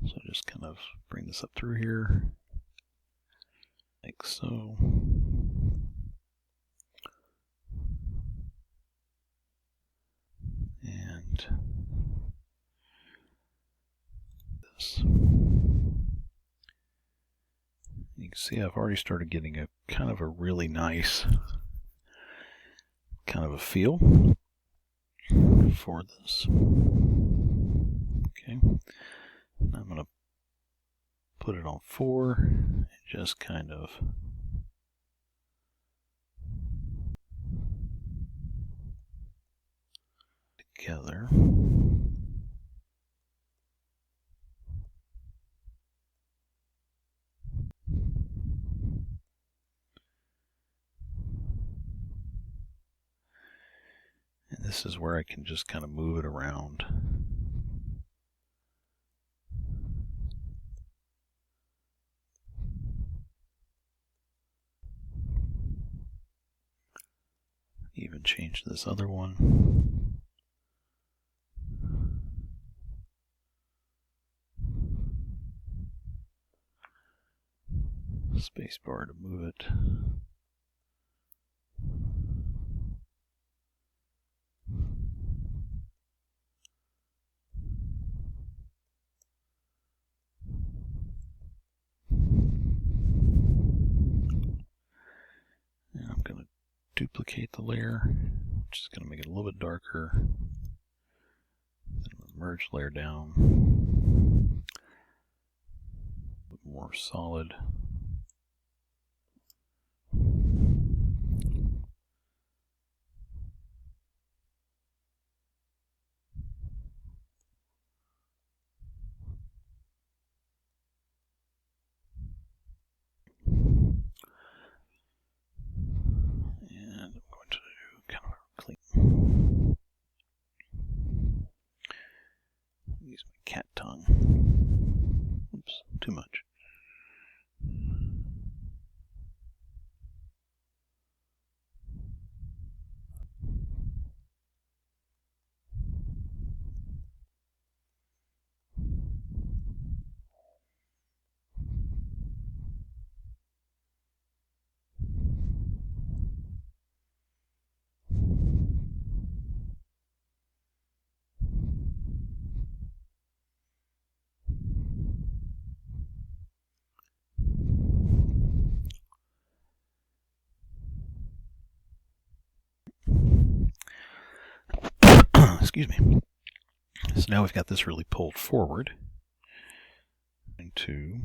So just kind of bring this up through here, like so. And this. You can see I've already started getting a kind of a really nice kind of a feel for this. Okay, I'm going to put it on 4 and just kind of together. And this is where I can just kind of move it around. Even change this other one. Space bar to move it. And I'm going to duplicate the layer, which is going to make it a little bit darker. Then merge layer down. A bit more solid. And I'm going to do kind of a clean. Use my cat tongue. Oops, too much. Excuse me. So now we've got this really pulled forward. I'm going to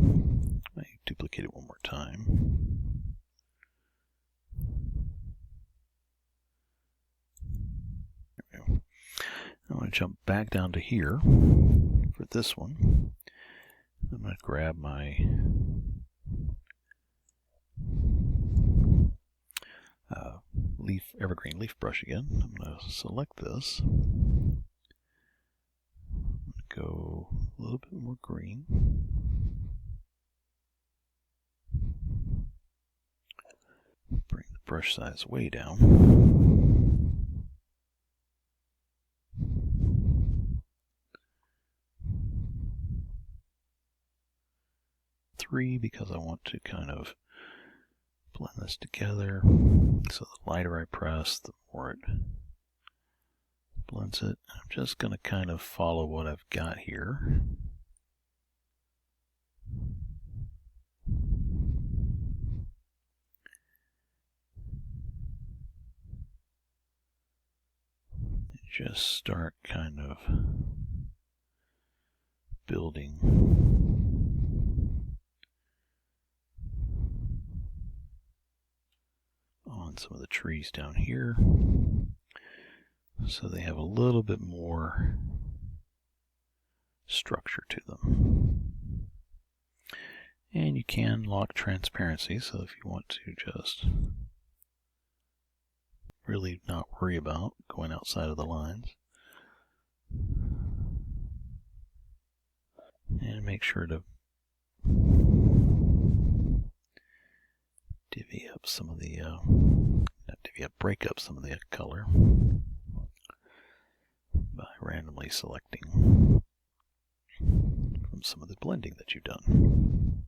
duplicate it one more time. There we go. I want to jump back down to here for this one. I'm going to grab my evergreen leaf brush again. I'm going to select this. Go a little bit more green. Bring the brush size way down. Three, because I want to kind of blend this together. So the lighter I press, the more it blends it. I'm just going to kind of follow what I've got here. Just start kind of building on some of the trees down here, so they have a little bit more structure to them. And you can lock transparency, so if you want to just really not worry about going outside of the lines. And make sure to divvy up some of the, break up some of the color by randomly selecting from some of the blending that you've done.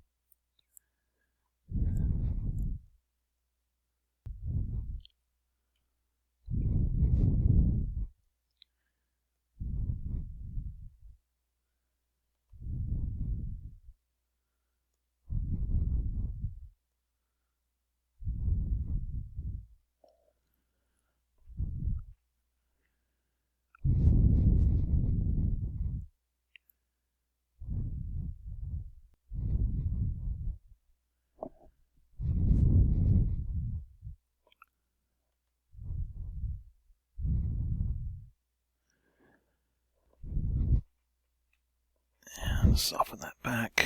Soften that back.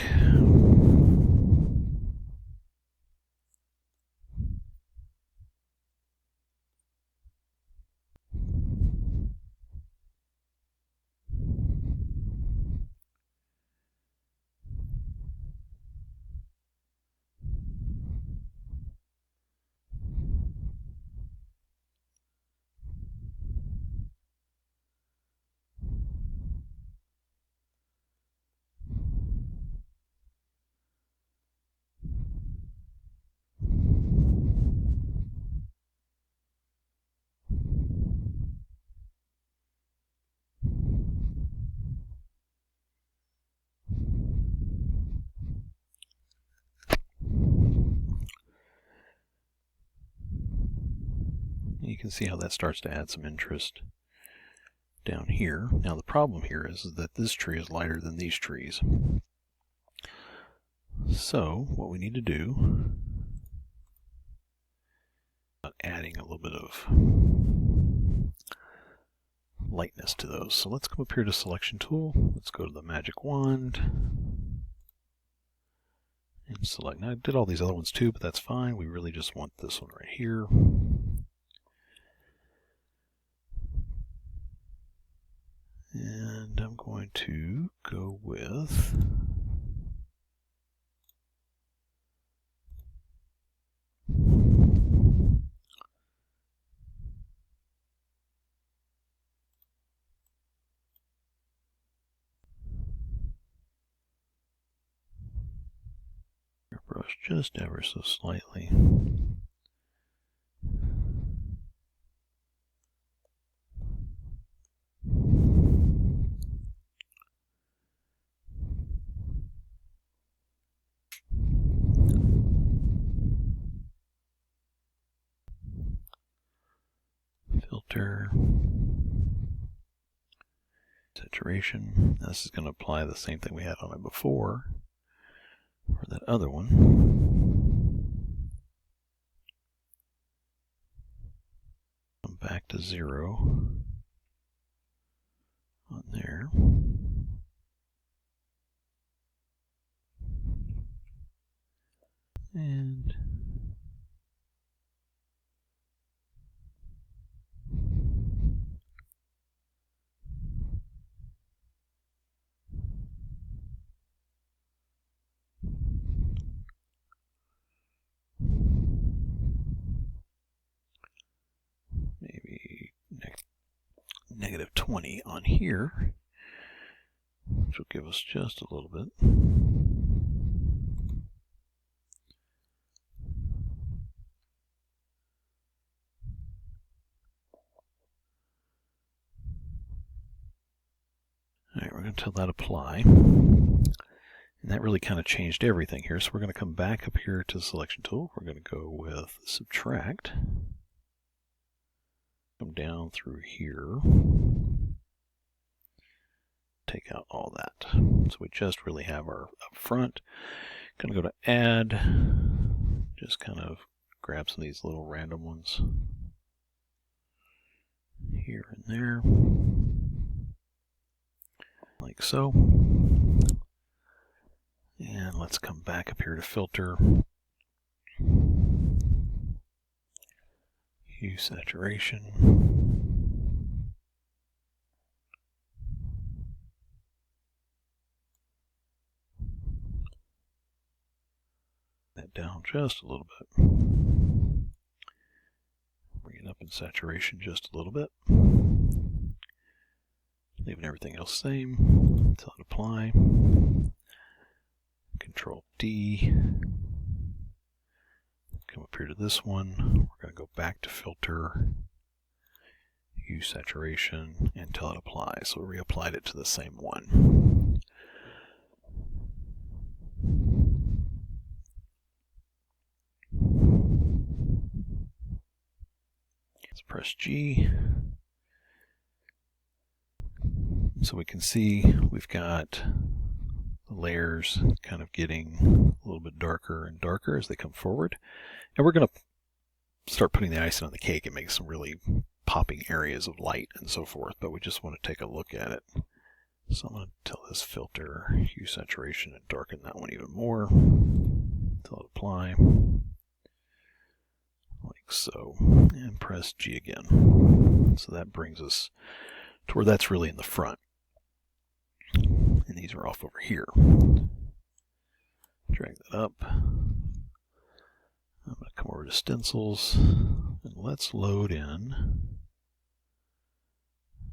You can see how that starts to add some interest down here. Now the problem here is that this tree is lighter than these trees. So what we need to do, adding a little bit of lightness to those. So let's come up here to Selection Tool. Let's go to the Magic Wand and select. Now I did all these other ones too, but that's fine. We really just want this one right here. And I'm going to go with airbrush just ever so slightly. Filter, saturation. Now this is going to apply the same thing we had on it before for that other one. Come back to 0 on there. And maybe -20 on here, which will give us just a little bit. Alright, we're going to tell that apply. And that really kind of changed everything here. So we're going to come back up here to the Selection Tool. We're going to go with Subtract. Come down through here. Take out all that. So we just really have our up front. Going to go to Add. Just kind of grab some of these little random ones here and there. Like so. And let's come back up here to Filter. Hue Saturation. That down just a little bit. Bring it up in saturation just a little bit. Leaving everything else same. Tell it apply. Control D. Come up here to this one. We're going to go back to Filter, Hue Saturation, and tell it apply. So we reapplied it to the same one. Let's press G. So we can see we've got the layers kind of getting a little bit darker and darker as they come forward. And we're going to start putting the icing on the cake and make some really popping areas of light and so forth, but we just want to take a look at it So I'm going to tell this filter hue saturation and darken that one even more. Tell it apply, like so, and press G again. So that brings us to where that's really in the front. And these are off over here. Drag that up. I'm going to come over to stencils, and let's load in.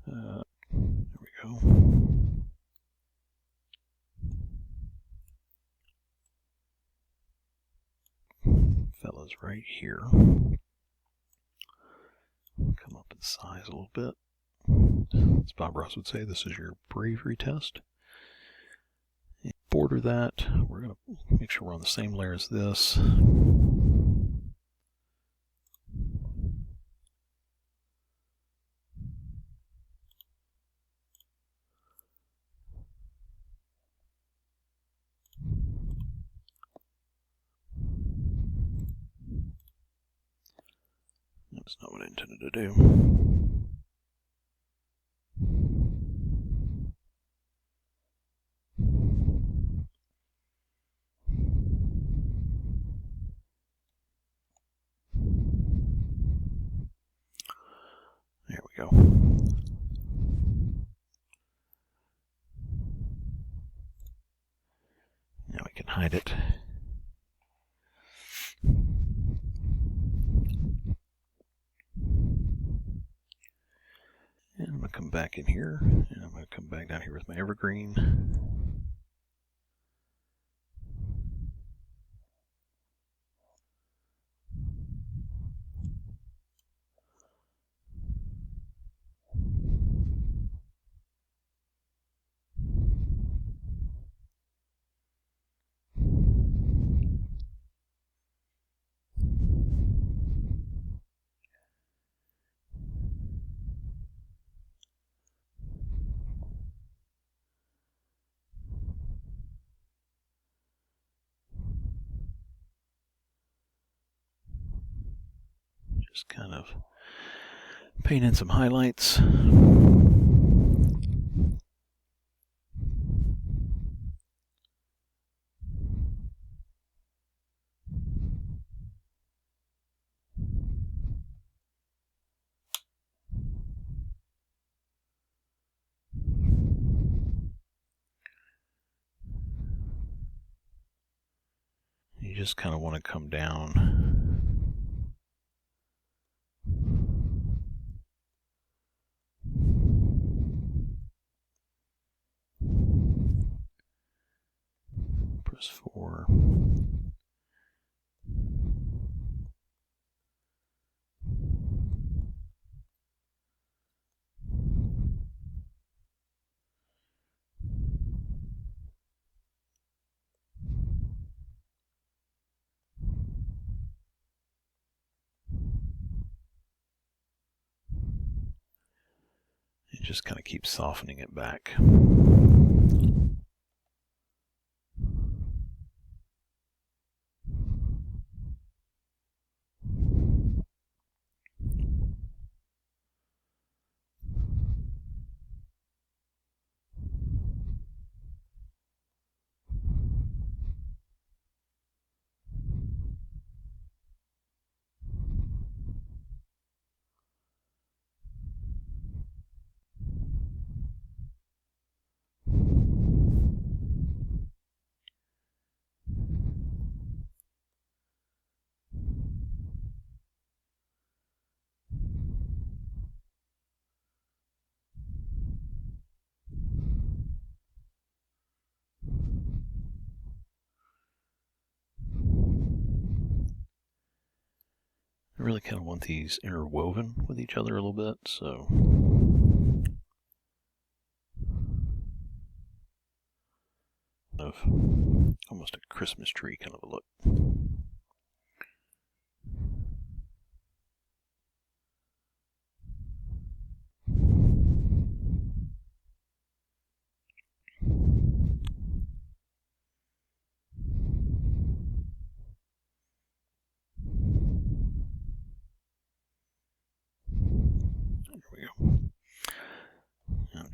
There we go. Fellas right here. Come up in size a little bit. As Bob Ross would say, this is your bravery test. And border that. We're going to make sure we're on the same layer as this. That's not what I intended to do. There we go. Now we can hide it. And I'm going to come back in here, and I'm going to come back down here with my evergreen. Just kind of paint in some highlights. You just kind of want to come down. Press 4. And just kind of keep softening it back. I really kind of want these interwoven with each other a little bit, so of almost a Christmas tree kind of a look.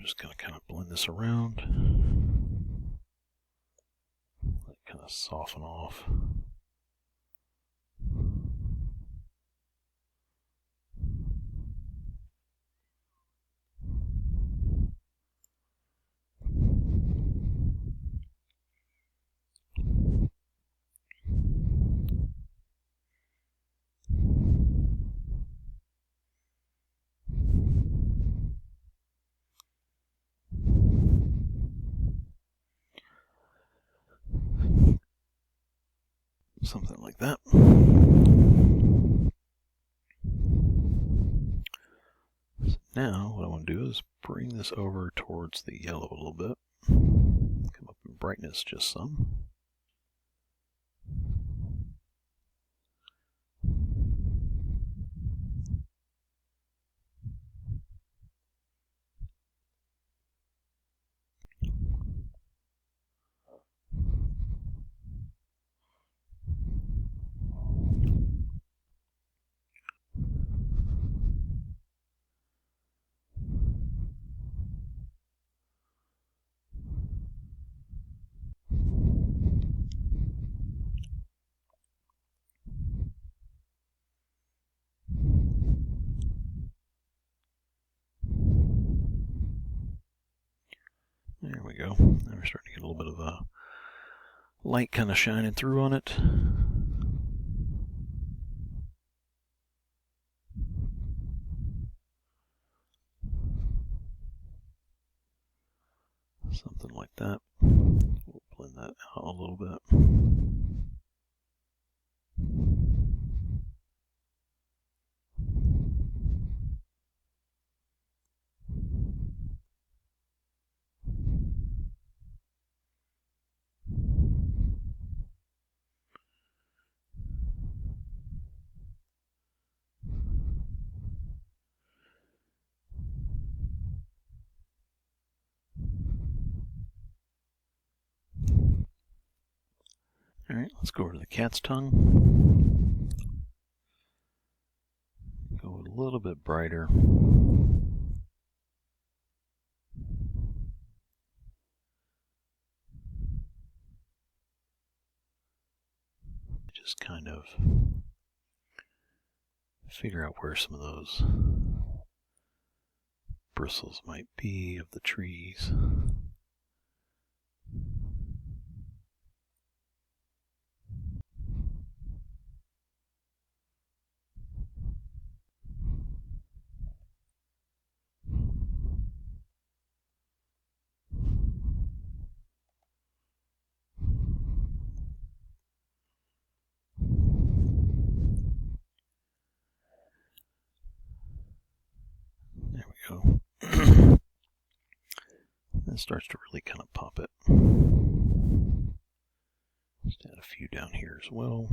just going to kind of blend this around. Let it kind of soften off. Something like that. So now what I want to do is bring this over towards the yellow a little bit. Come up in brightness just some. There we go. Now we're starting to get a little bit of a light kind of shining through on it. Something like that. We'll blend that out a little bit. Alright, let's go over to the cat's tongue. Go a little bit brighter. Just kind of figure out where some of those bristles might be of the trees. There we go. That starts to really kind of pop it. Just add a few down here as well.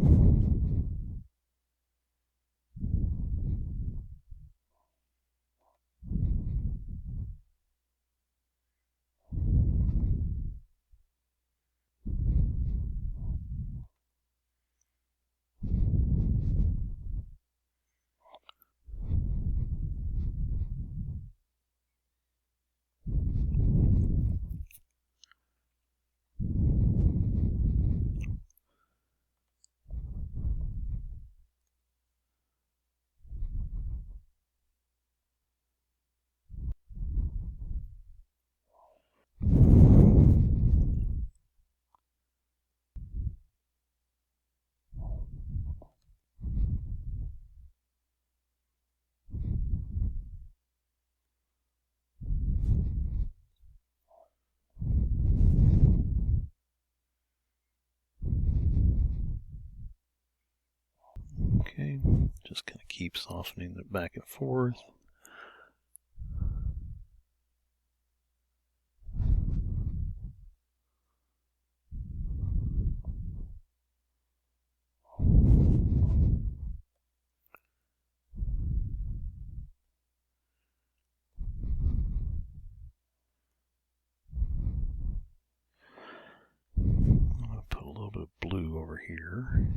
Okay, just kind of keep softening it back and forth. I'm going to put a little bit of blue over here.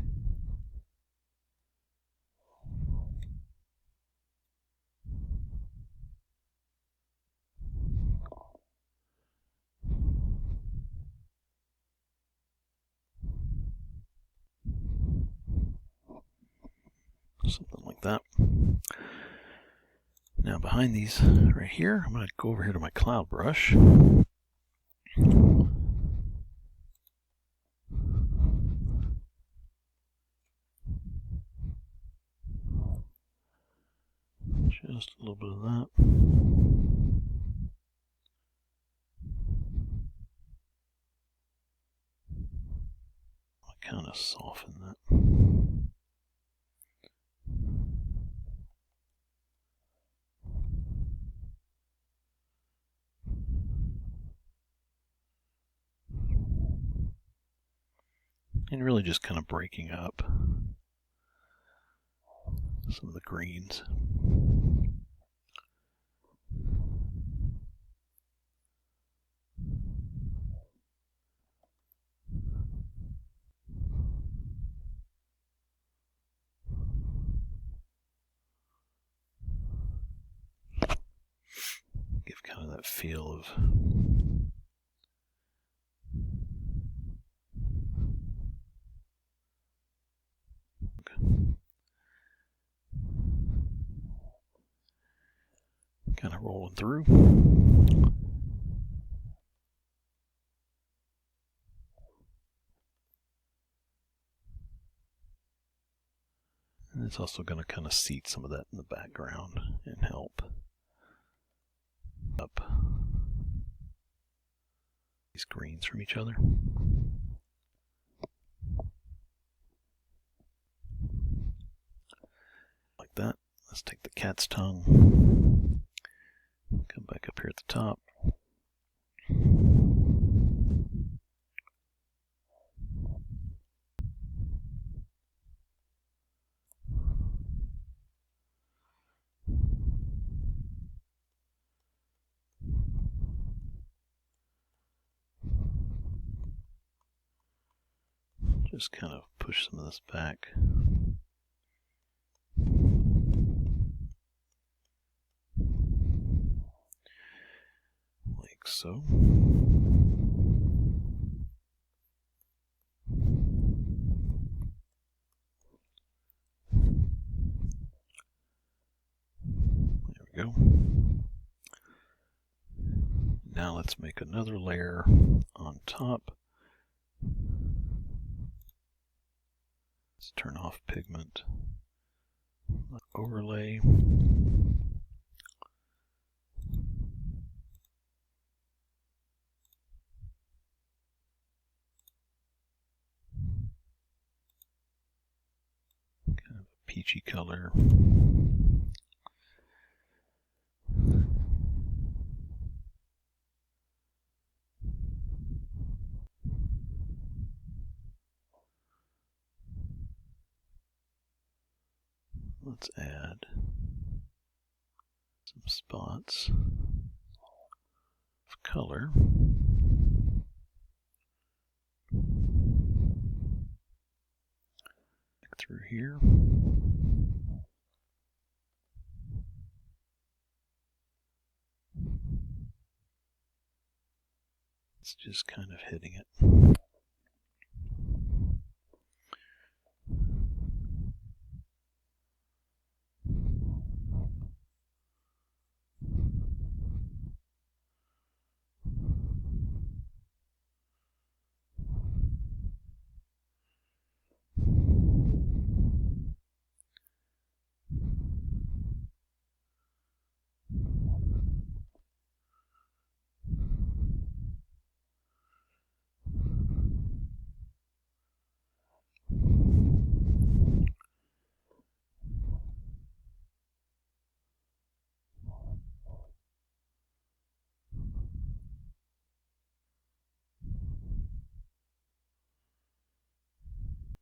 like that. Now behind these right here, I'm going to go over here to my cloud brush. Just a little bit of that. I kind of soften that. And really just kind of breaking up some of the greens. Give kind of that feel of kind of rolling through. And it's also going to kind of seat some of that in the background and help up these greens from each other. Like that. Let's take the cat's tongue, come back up here at the top. Just kind of push some of this back. Like so. There we go. Now let's make another layer on top. Let's turn off pigment. Overlay. Kind of a peachy color. Let's add some spots of color. Back through here. It's just kind of hitting it.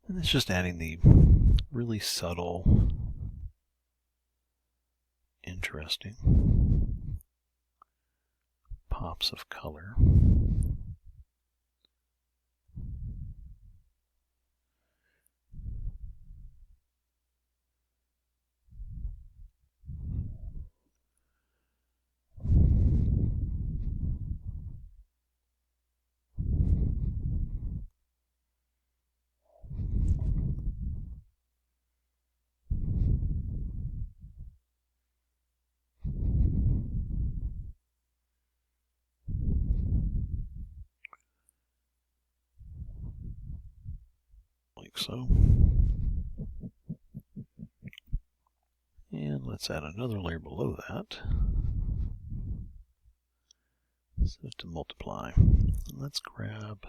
And it's just adding the really subtle, interesting pops of color. so. And let's add another layer below that. So to multiply. And let's grab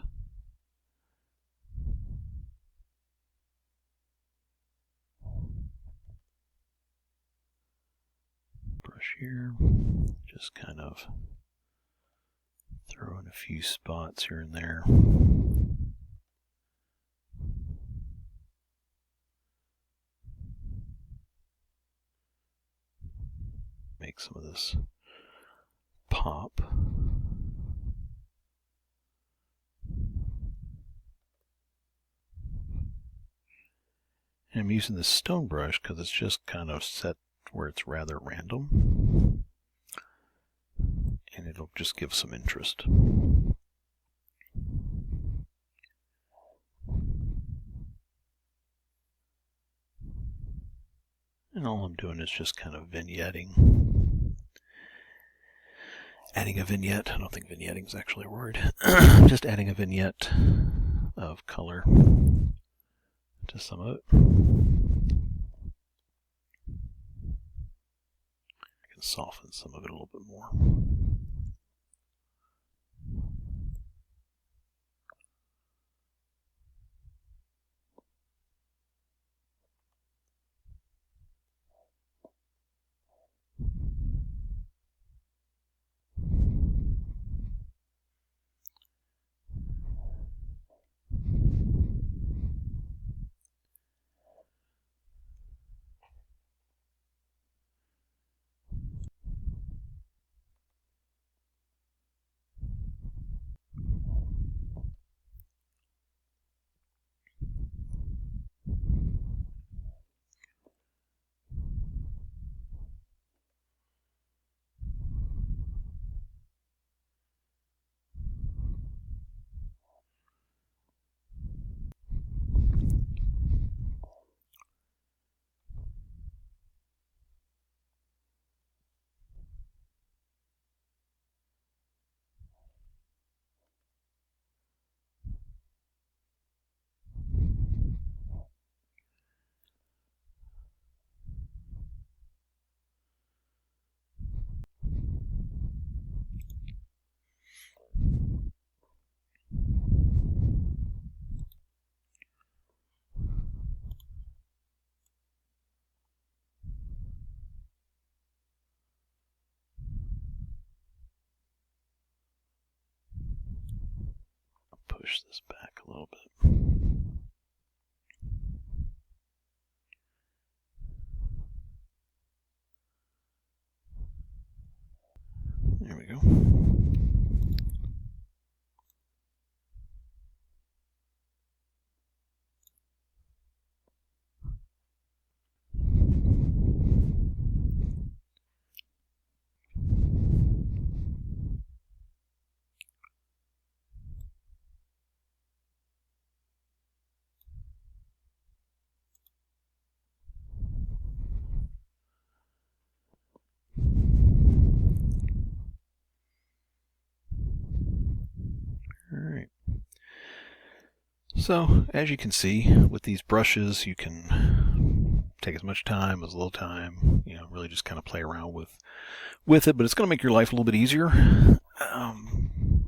brush here. Just kind of throw in a few spots here and there. Make some of this pop. And I'm using this stone brush because it's just kind of set where it's rather random. And it'll just give some interest. And all I'm doing is just kind of vignetting. Adding a vignette. I don't think vignetting is actually a word. Just adding a vignette of color to some of it. I can soften some of it a little bit more. Push this back a little bit. There we go. Alright. So, as you can see, with these brushes, you can take as much time, as little time, really just kind of play around with it, but it's going to make your life a little bit easier.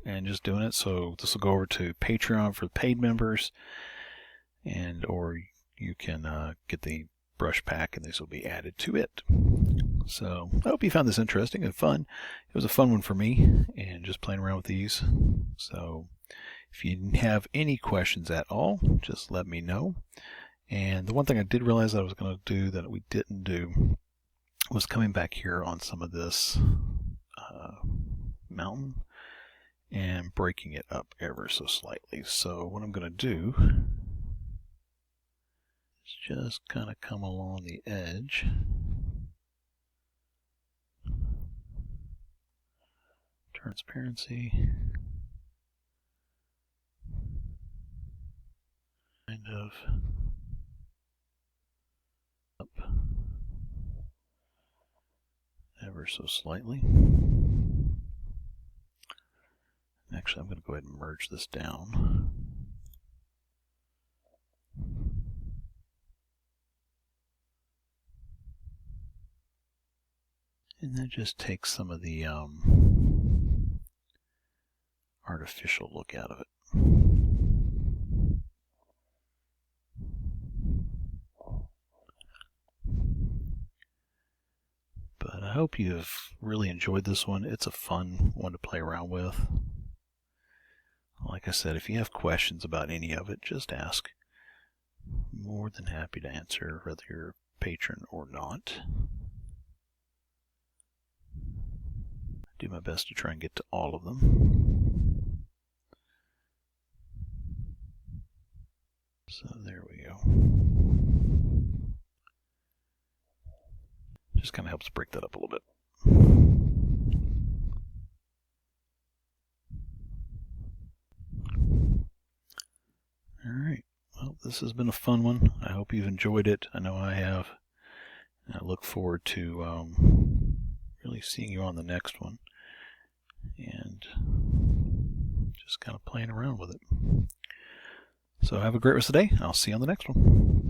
And just doing it. So this will go over to Patreon for the paid members, or you can get the brush pack and this will be added to it. So I hope you found this interesting and fun. It was a fun one for me, and just playing around with these. So if you have any questions at all, just let me know. And the one thing I did realize I was going to do that we didn't do was coming back here on some of this mountain and breaking it up ever so slightly. So what I'm going to do is just kind of come along the edge. Transparency. Kind of up ever so slightly. Actually, I'm going to go ahead and merge this down. And that just takes some of the artificial look out of it. But I hope you've really enjoyed this one. It's a fun one to play around with. Like I said, if you have questions about any of it, just ask. More than happy to answer, whether you're a patron or not. I do my best to try and get to all of them. So there we go. Just kind of helps break that up a little bit. Alright, well, this has been a fun one. I hope you've enjoyed it. I know I have. And I look forward to really seeing you on the next one. And just kind of playing around with it. So have a great rest of the day. I'll see you on the next one.